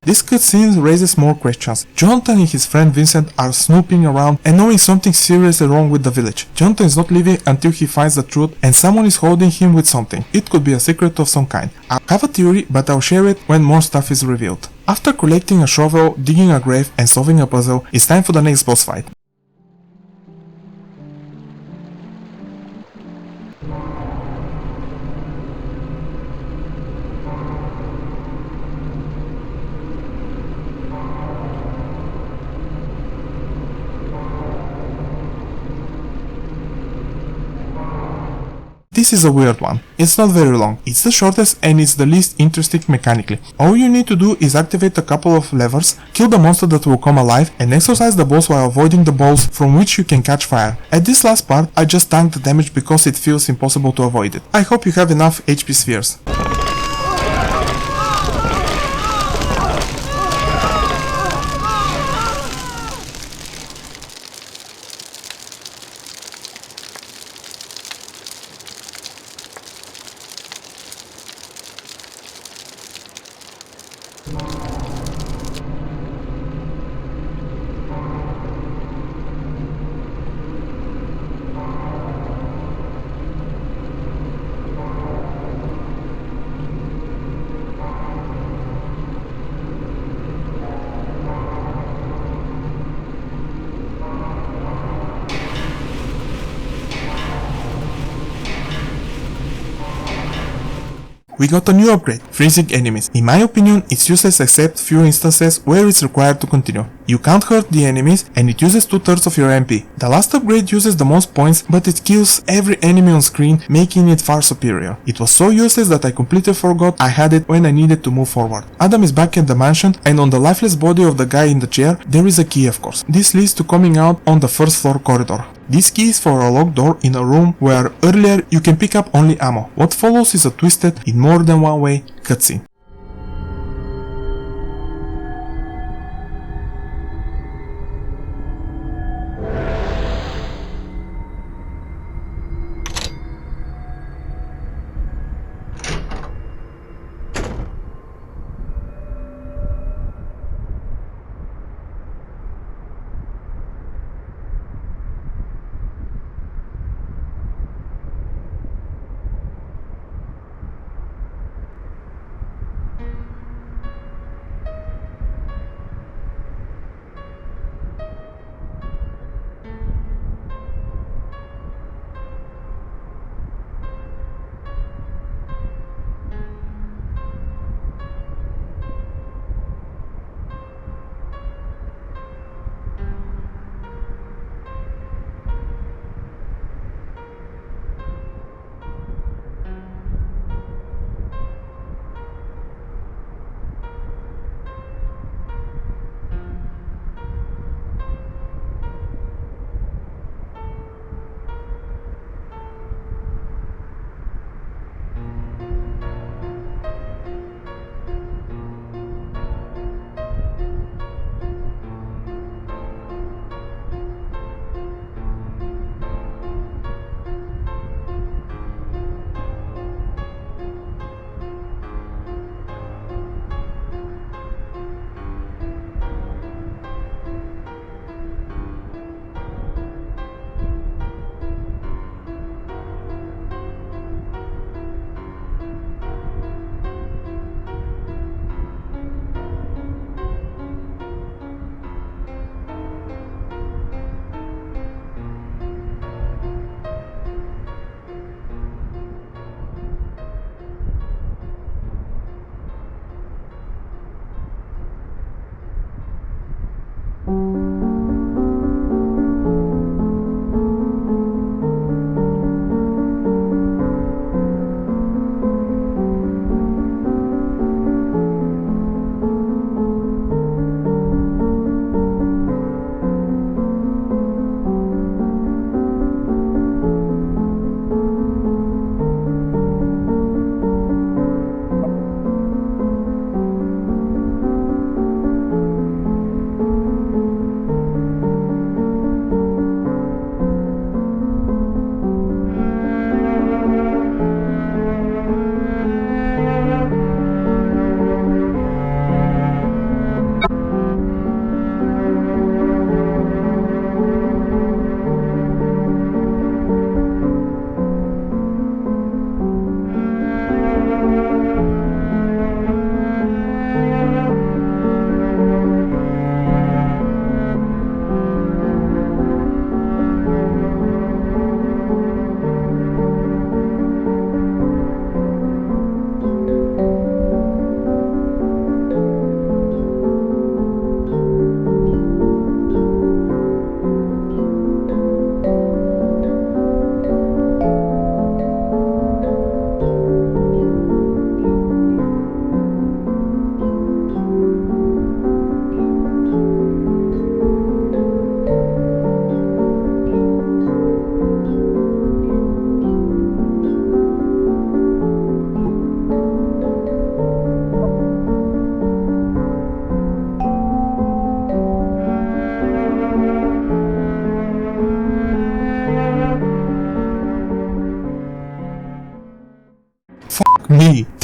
This cutscene raises more questions. Jonathan and his friend Vincent are snooping around and knowing something seriously wrong with the village. Jonathan is not leaving until he finds the truth and someone is holding him with something. It could be a secret of some kind. I have a theory, but I'll share it when more stuff is revealed. After collecting a shovel, digging a grave and solving a puzzle, it's time for the next boss fight. This is a weird one. It's not very long, it's the shortest and it's the least interesting mechanically. All you need to do is activate a couple of levers, kill the monster that will come alive, and exorcise the boss while avoiding the balls from which you can catch fire. At this last part, I just tanked the damage because it feels impossible to avoid it. I hope you have enough HP spheres. We got a new upgrade, freezing enemies. In my opinion, it's useless except few instances where it's required to continue. You can't hurt the enemies and it uses 2/3 of your MP. The last upgrade uses the most points, but it kills every enemy on screen, making it far superior. It was so useless that I completely forgot I had it when I needed to move forward. Adam is back at the mansion and on the lifeless body of the guy in the chair, there is a key of course. This leads to coming out on the first floor corridor. This key is for a locked door in a room where earlier you can pick up only ammo. What follows is a twisted, in more than one way, cutscene.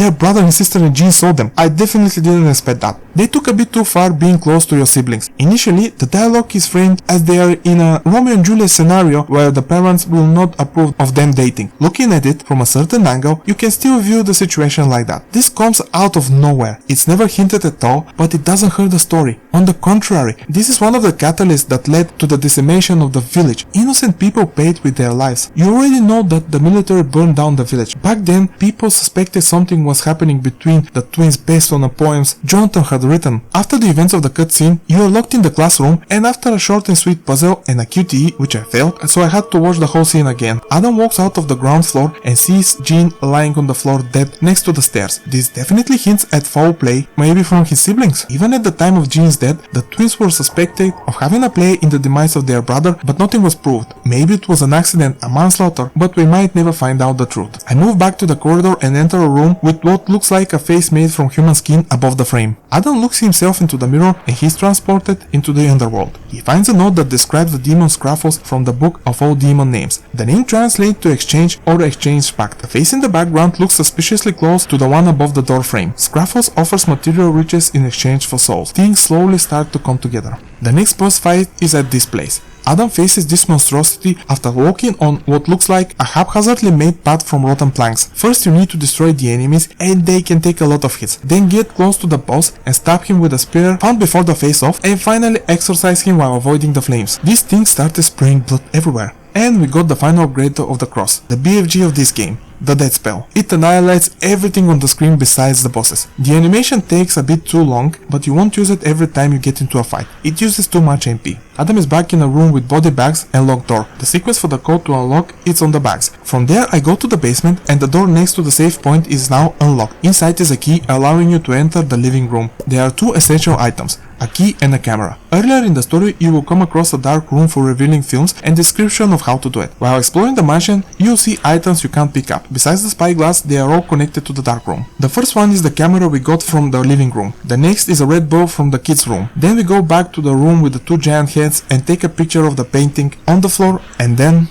Their brother and sister and Jean saw them. I definitely didn't expect that. They took a bit too far being close to your siblings. Initially, the dialogue is framed as they are in a Romeo and Juliet scenario where the parents will not approve of them dating. Looking at it from a certain angle, you can still view the situation like that. This comes out of nowhere. It's never hinted at all, but it doesn't hurt the story. On the contrary, this is one of the catalysts that led to the decimation of the village. Innocent people paid with their lives. You already know that the military burned down the village. Back then, people suspected something was happening between the twins based on the poems Jonathan had written. After the events of the cutscene, you are locked in the classroom, and after a short and sweet puzzle and a QTE, which I failed, so I had to watch the whole scene again. Adam walks out of the ground floor and sees Jean lying on the floor dead next to the stairs. This definitely hints at foul play, maybe from his siblings. Even at the time of Jean's death, the twins were suspected of having a play in the demise of their brother, but nothing was proved. Maybe it was an accident, a manslaughter, but we might never find out the truth. I move back to the corridor and enter a room with what looks like a face made from human skin above the frame. Adam looks himself into the mirror and he's transported into the underworld. He finds a note that describes the demon Scraffles from the book of all demon names. The name translates to exchange or exchange pact. The face in the background looks suspiciously close to the one above the door frame. Scraffles offers material riches in exchange for souls. Things slowly start to come together. The next boss fight is at this place. Adam faces this monstrosity after walking on what looks like a haphazardly made path from rotten planks. First you need to destroy the enemies and they can take a lot of hits, then get close to the boss and stab him with a spear found before the face-off, and finally exorcise him while avoiding the flames. These things started spraying blood everywhere. And we got the final upgrade of the cross, the BFG of this game. The death spell. It annihilates everything on the screen besides the bosses. The animation takes a bit too long, but you won't use it every time you get into a fight. It uses too much MP. Adam is back in a room with body bags and locked door. The sequence for the code to unlock is on the bags. From there I go to the basement and the door next to the save point is now unlocked. Inside is a key allowing you to enter the living room. There are two essential items, a key and a camera. Earlier in the story you will come across a dark room for revealing films and description of how to do it. While exploring the mansion, you'll see items you can't pick up. Besides the spyglass, they are all connected to the dark room. The first one is the camera we got from the living room. The next is a red bulb from the kids room. Then we go back to the room with the two giant heads and take a picture of the painting on the floor, and then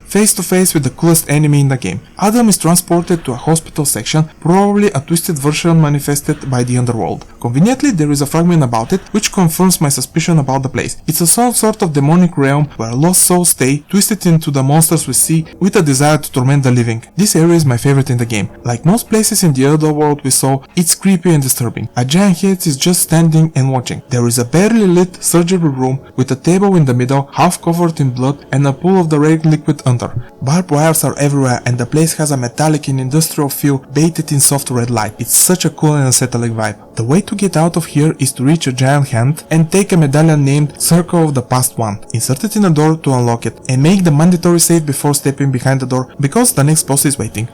face to face with the coolest enemy in the game. Adam is transported to a hospital section, probably a twisted version manifested by the underworld. Conveniently, there is a fragment about it, which confirms my suspicion about the place. It's a some sort of demonic realm where lost souls stay, twisted into the monsters we see, with a desire to torment the living. This area is my favorite in the game. Like most places in the other world we saw, it's creepy and disturbing. A giant head is just standing and watching. There is a barely lit surgery room with a table in the middle, half covered in blood, and a pool of the raeic liquid under. Barbed wires are everywhere and the place has a metallic and industrial feel bathed in soft red light. It's such a cool and unsettling vibe. The way to get out of here is to reach a giant hand and take a medallion named Circle of the Past One, insert it in a door to unlock it, and make the mandatory save before stepping behind the door because the next boss is waiting.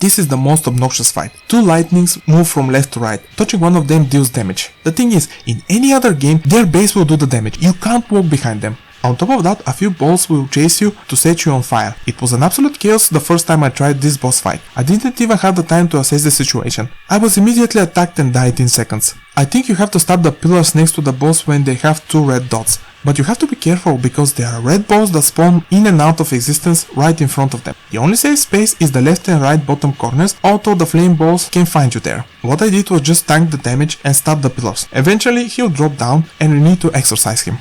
This is the most obnoxious fight. Two lightnings move from left to right. Touching one of them deals damage. The thing is, in any other game, their base will do the damage. You can't walk behind them. On top of that, a few balls will chase you to set you on fire. It was an absolute chaos the first time I tried this boss fight. I didn't even have the time to assess the situation. I was immediately attacked and died in seconds. I think you have to stab the pillars next to the boss when they have two red dots. But you have to be careful because there are red balls that spawn in and out of existence right in front of them. The only safe space is the left and right bottom corners, although the flame balls can find you there. What I did was just tank the damage and stab the pillars. Eventually he'll drop down and we need to exorcise him.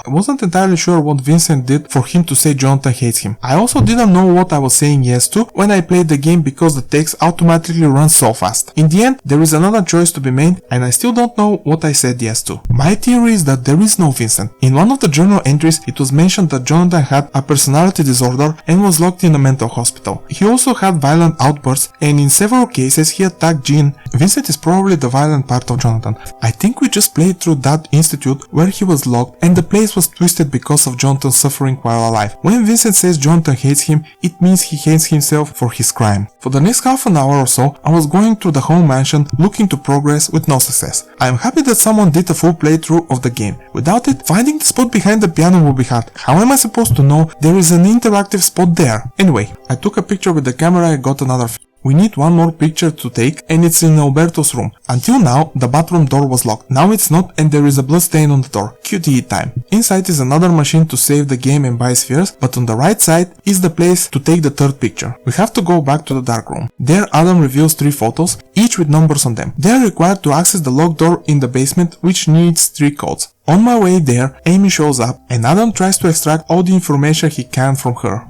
I wasn't entirely sure what Vincent did for him to say Jonathan hates him. I also didn't know what I was saying yes to when I played the game because the text automatically runs so fast. In the end, there is another choice to be made and I still don't know what I said yes to. My theory is that there is no Vincent. In one of the journal entries, it was mentioned that Jonathan had a personality disorder and was locked in a mental hospital. He also had violent outbursts and in several cases he attacked Jean. Vincent is probably the violent part of Jonathan. I think we just played through that institute where he was locked and the place was twisted because of Jonathan's suffering while alive. When Vincent says Jonathan hates him, it means he hates himself for his crime. For the next half an hour or so, I was going through the whole mansion looking to progress with no success. I am happy that someone did a full playthrough of the game. Without it, finding the spot behind the piano will be hard. How am I supposed to know there is an interactive spot there? Anyway, I took a picture with the camera and got another. We need one more picture to take and it's in Alberto's room. Until now, the bathroom door was locked. Now it's not and there is a blood stain on the door. QTE time. Inside is another machine to save the game and buy spheres, but on the right side is the place to take the third picture. We have to go back to the dark room. There Adam reveals 3 photos, each with numbers on them. They are required to access the locked door in the basement, which needs 3 codes. On my way there, Amy shows up and Adam tries to extract all the information he can from her.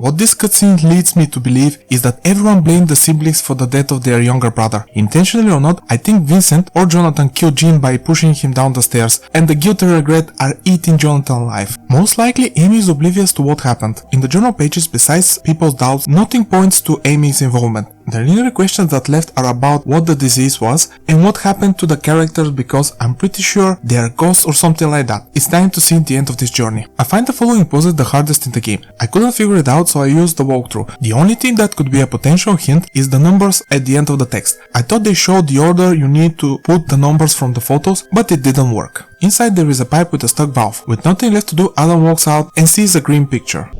What this cutscene leads me to believe is that everyone blamed the siblings for the death of their younger brother. Intentionally or not, I think Vincent or Jonathan killed Jean by pushing him down the stairs, and the guilt and regret are eating Jonathan alive. Most likely, Amy is oblivious to what happened. In the journal pages, besides people's doubts, nothing points to Amy's involvement. The only questions that left are about what the disease was and what happened to the characters, because I'm pretty sure they are ghosts or something like that. It's time to see the end of this journey. I find the following puzzle the hardest in the game. I couldn't figure it out, so I used the walkthrough. The only thing that could be a potential hint is the numbers at the end of the text. I thought they showed the order you need to put the numbers from the photos, but it didn't work. Inside there is a pipe with a stuck valve. With nothing left to do, Adam walks out and sees a green picture.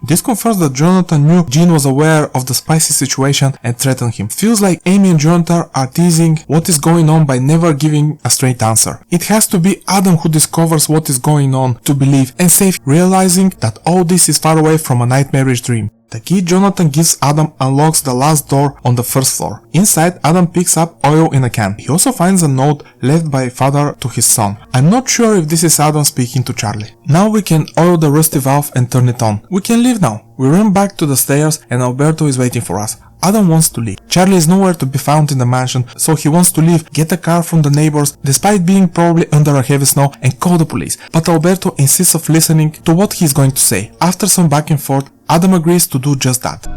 This confirms that Jonathan knew Jean was aware of the spicy situation and threatened him. Feels like Amy and Jonathan are teasing what is going on by never giving a straight answer. It has to be Adam who discovers what is going on to believe and save, realizing that all this is far away from a nightmarish dream. The key Jonathan gives Adam unlocks the last door on the first floor. Inside, Adam picks up oil in a can. He also finds a note left by father to his son. I'm not sure if this is Adam speaking to Charlie. Now we can oil the rusty valve and turn it on. We can leave now. We run back to the stairs and Alberto is waiting for us. Adam wants to leave. Charlie is nowhere to be found in the mansion, so he wants to leave, get a car from the neighbors, despite being probably under a heavy snow, and call the police. But Alberto insists of listening to what he's going to say. After some back and forth, Adam agrees to do just that.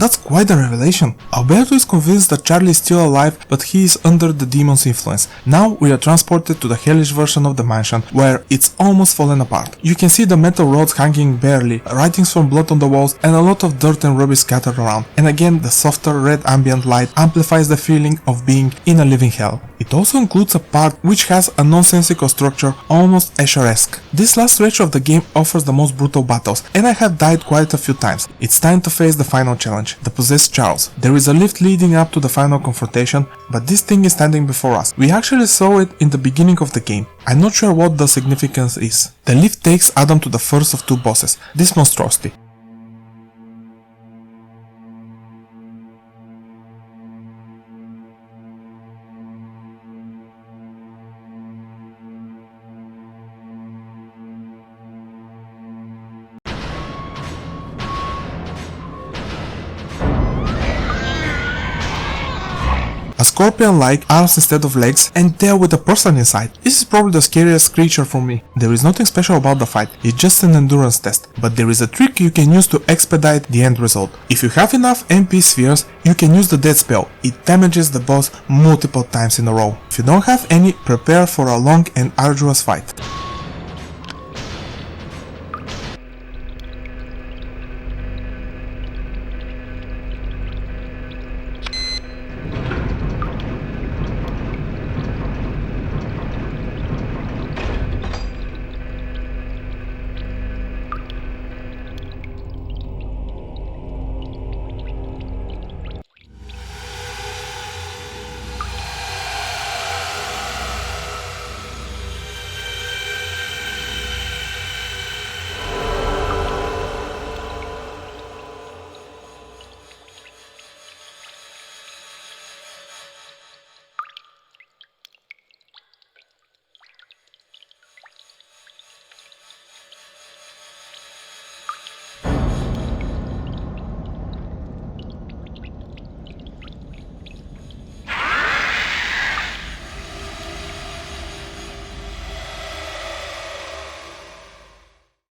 That's quite a revelation. Alberto is convinced that Charlie is still alive, but he is under the demon's influence. Now we are transported to the hellish version of the mansion, where it's almost fallen apart. You can see the metal rods hanging barely, writings from blood on the walls, and a lot of dirt and rubbish scattered around. And again, the softer red ambient light amplifies the feeling of being in a living hell. It also includes a part which has a nonsensical structure, almost Escher-esque. This last stretch of the game offers the most brutal battles, and I have died quite a few times. It's time to face the final challenge, the possessed Charles. There is a lift leading up to the final confrontation, but this thing is standing before us. We actually saw it in the beginning of the game. I'm not sure what the significance is. The lift takes Adam to the first of two bosses, this monstrosity. A scorpion-like arms instead of legs and tail with a person inside. This is probably the scariest creature for me. There is nothing special about the fight, it's just an endurance test, but there is a trick you can use to expedite the end result. If you have enough MP spheres, you can use the death spell. It damages the boss multiple times in a row. If you don't have any, prepare for a long and arduous fight.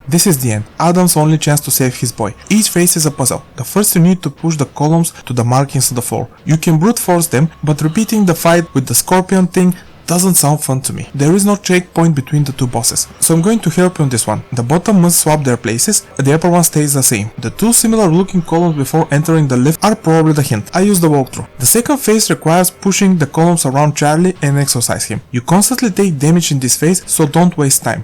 This is the end, Adam's only chance to save his boy. Each phase is a puzzle. The first you need to push the columns to the markings on the floor. You can brute force them, but repeating the fight with the scorpion thing doesn't sound fun to me. There is no checkpoint between the two bosses, so I'm going to help you on this one. The bottom must swap their places, the upper one stays the same. The two similar looking columns before entering the lift are probably the hint. I use the walkthrough. The second phase requires pushing the columns around Charlie and exorcise him. You constantly take damage in this phase, so don't waste time.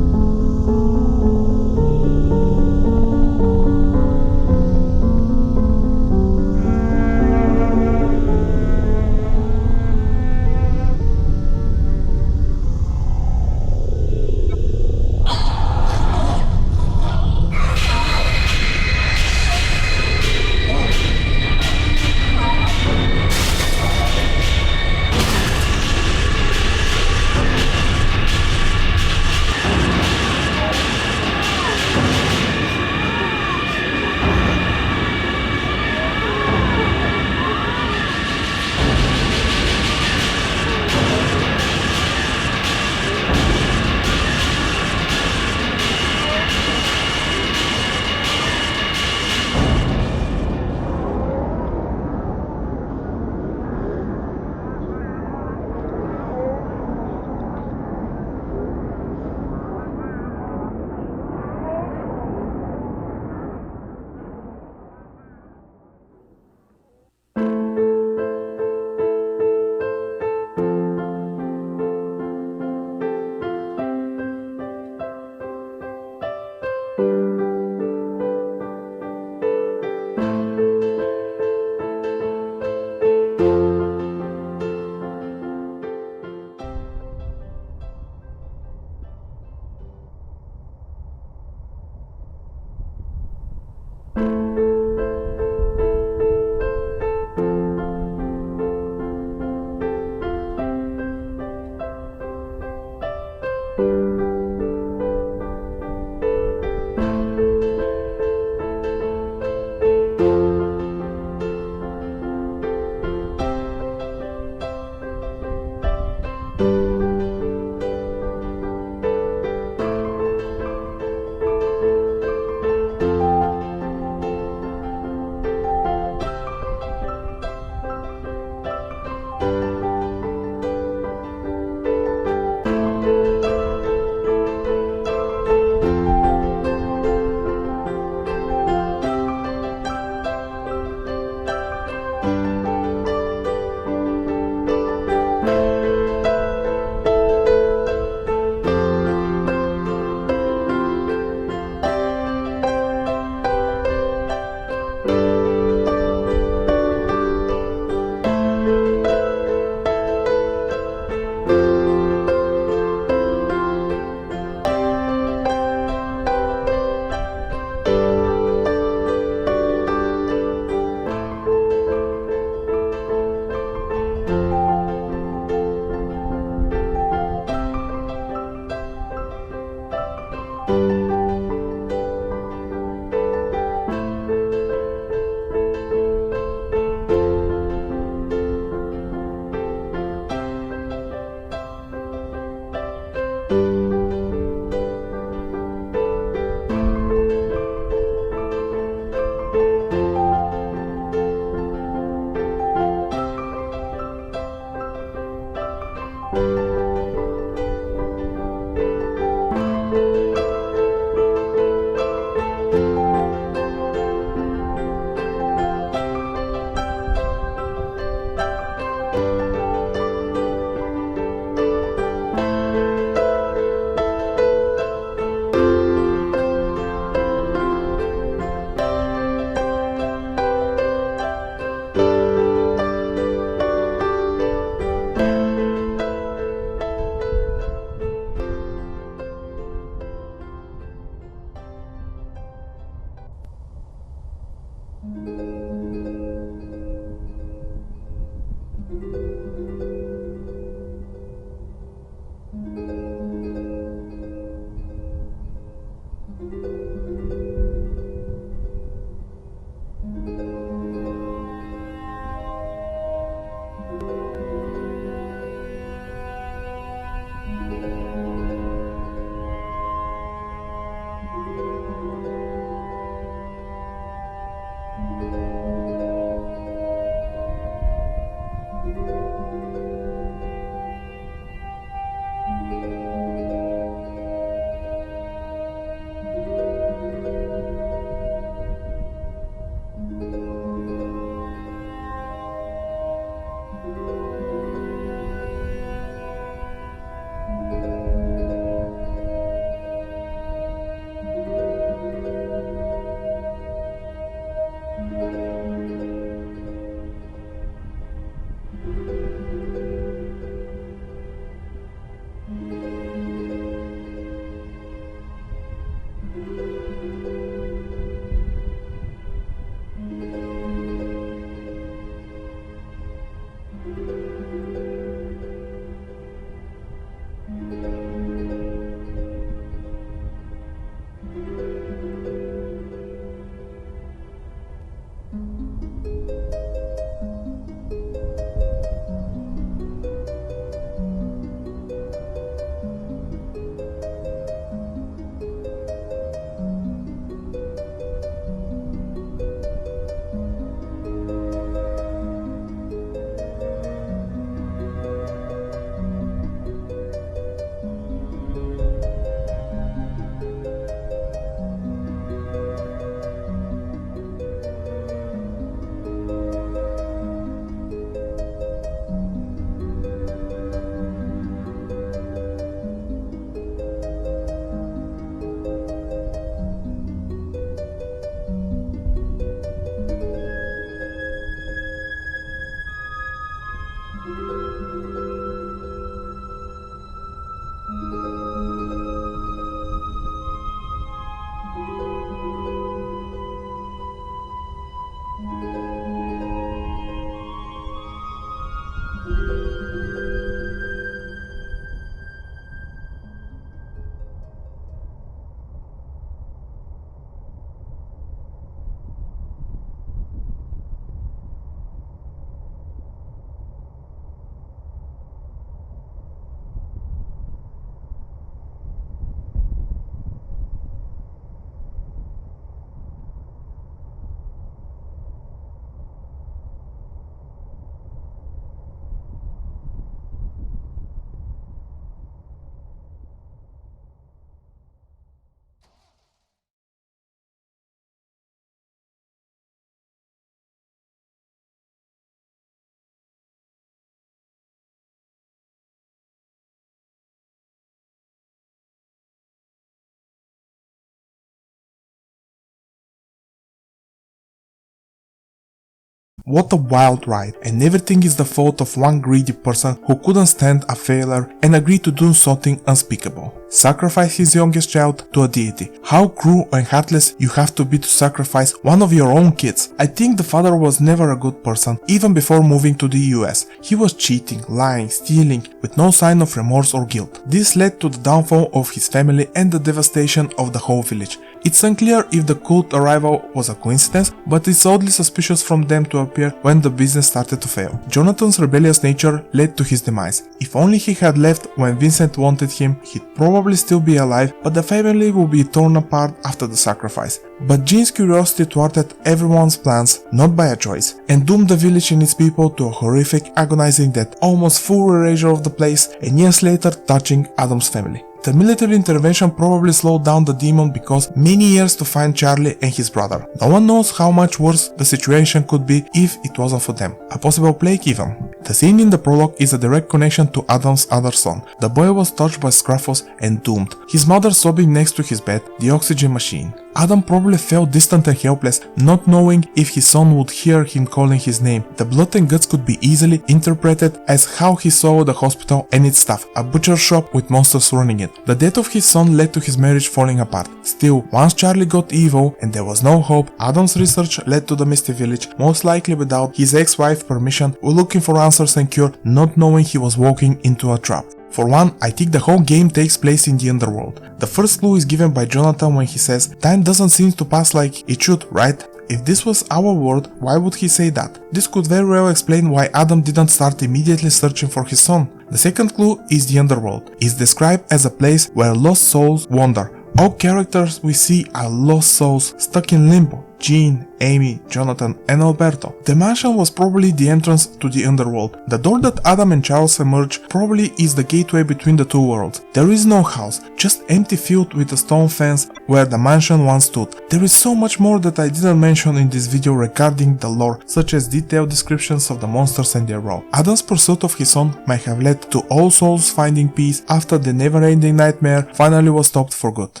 What a wild ride, and everything is the fault of one greedy person who couldn't stand a failure and agreed to do something unspeakable. Sacrifice his youngest child to a deity. How cruel and heartless you have to be to sacrifice one of your own kids. I think the father was never a good person, even before moving to the US. He was cheating, lying, stealing, with no sign of remorse or guilt. This led to the downfall of his family and the devastation of the whole village. It's unclear if the cult arrival was a coincidence, but it's oddly suspicious from them to appear when the business started to fail. Jonathan's rebellious nature led to his demise. If only he had left when Vincent wanted him, he'd probably still be alive, but the family would be torn apart after the sacrifice. But Jean's curiosity thwarted everyone's plans, not by a choice, and doomed the village and its people to a horrific, agonizing death, almost full erasure of the place, and years later touching Adam's family. The military intervention probably slowed down the demon because many years to find Charlie and his brother. No one knows how much worse the situation could be if it wasn't for them. A possible plague even. The scene in the prologue is a direct connection to Adam's other son. The boy was touched by Scruffus and doomed, his mother sobbing next to his bed, the oxygen machine. Adam probably felt distant and helpless, not knowing if his son would hear him calling his name. The blood and guts could be easily interpreted as how he saw the hospital and its staff, a butcher shop with monsters running it. The death of his son led to his marriage falling apart. Still, once Charlie got evil and there was no hope, Adam's research led to the Misty Village, most likely without his ex-wife's permission, looking for answers and cure, not knowing he was walking into a trap. For one, I think the whole game takes place in the underworld. The first clue is given by Jonathan when he says, "Time doesn't seem to pass like it should, right?" If this was our world, why would he say that? This could very well explain why Adam didn't start immediately searching for his son. The second clue is the underworld. It's described as a place where lost souls wander. All characters we see are lost souls stuck in limbo. Jean, Amy, Jonathan, and Alberto. The mansion was probably the entrance to the underworld. The door that Adam and Charles emerge probably is the gateway between the two worlds. There is no house, just empty field with a stone fence where the mansion once stood. There is so much more that I didn't mention in this video regarding the lore, such as detailed descriptions of the monsters and their role. Adam's pursuit of his son might have led to all souls finding peace after the never-ending nightmare finally was stopped for good.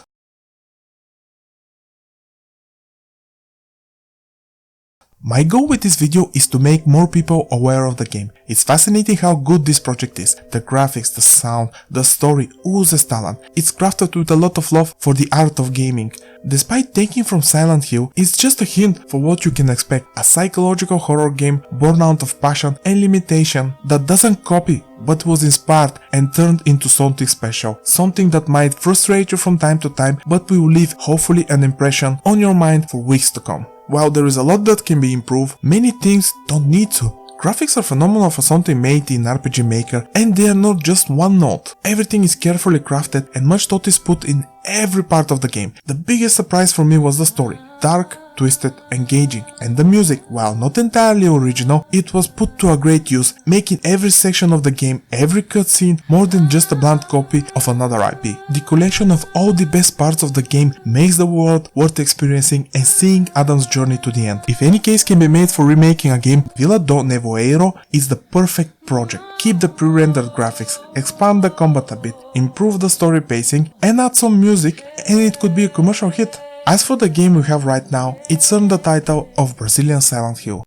My goal with this video is to make more people aware of the game. It's fascinating how good this project is. The graphics, the sound, the story oozes talent. It's crafted with a lot of love for the art of gaming. Despite taking from Silent Hill, it's just a hint for what you can expect. A psychological horror game born out of passion and limitation that doesn't copy but was inspired and turned into something special. Something that might frustrate you from time to time but will leave hopefully an impression on your mind for weeks to come. While there is a lot that can be improved, many things don't need to. Graphics are phenomenal for something made in RPG Maker, and they are not just one note. Everything is carefully crafted and much thought is put in every part of the game. The biggest surprise for me was the story. Dark, twisted, engaging, and the music, while not entirely original, it was put to a great use, making every section of the game, every cutscene, more than just a blunt copy of another IP. The collection of all the best parts of the game makes the world worth experiencing and seeing Adam's journey to the end. If any case can be made for remaking a game, Vila do Nevoeiro is the perfect project. Keep the pre-rendered graphics, expand the combat a bit, improve the story pacing, and add some music, and it could be a commercial hit. As for the game we have right now, it's earned the title of Brazilian Silent Hill.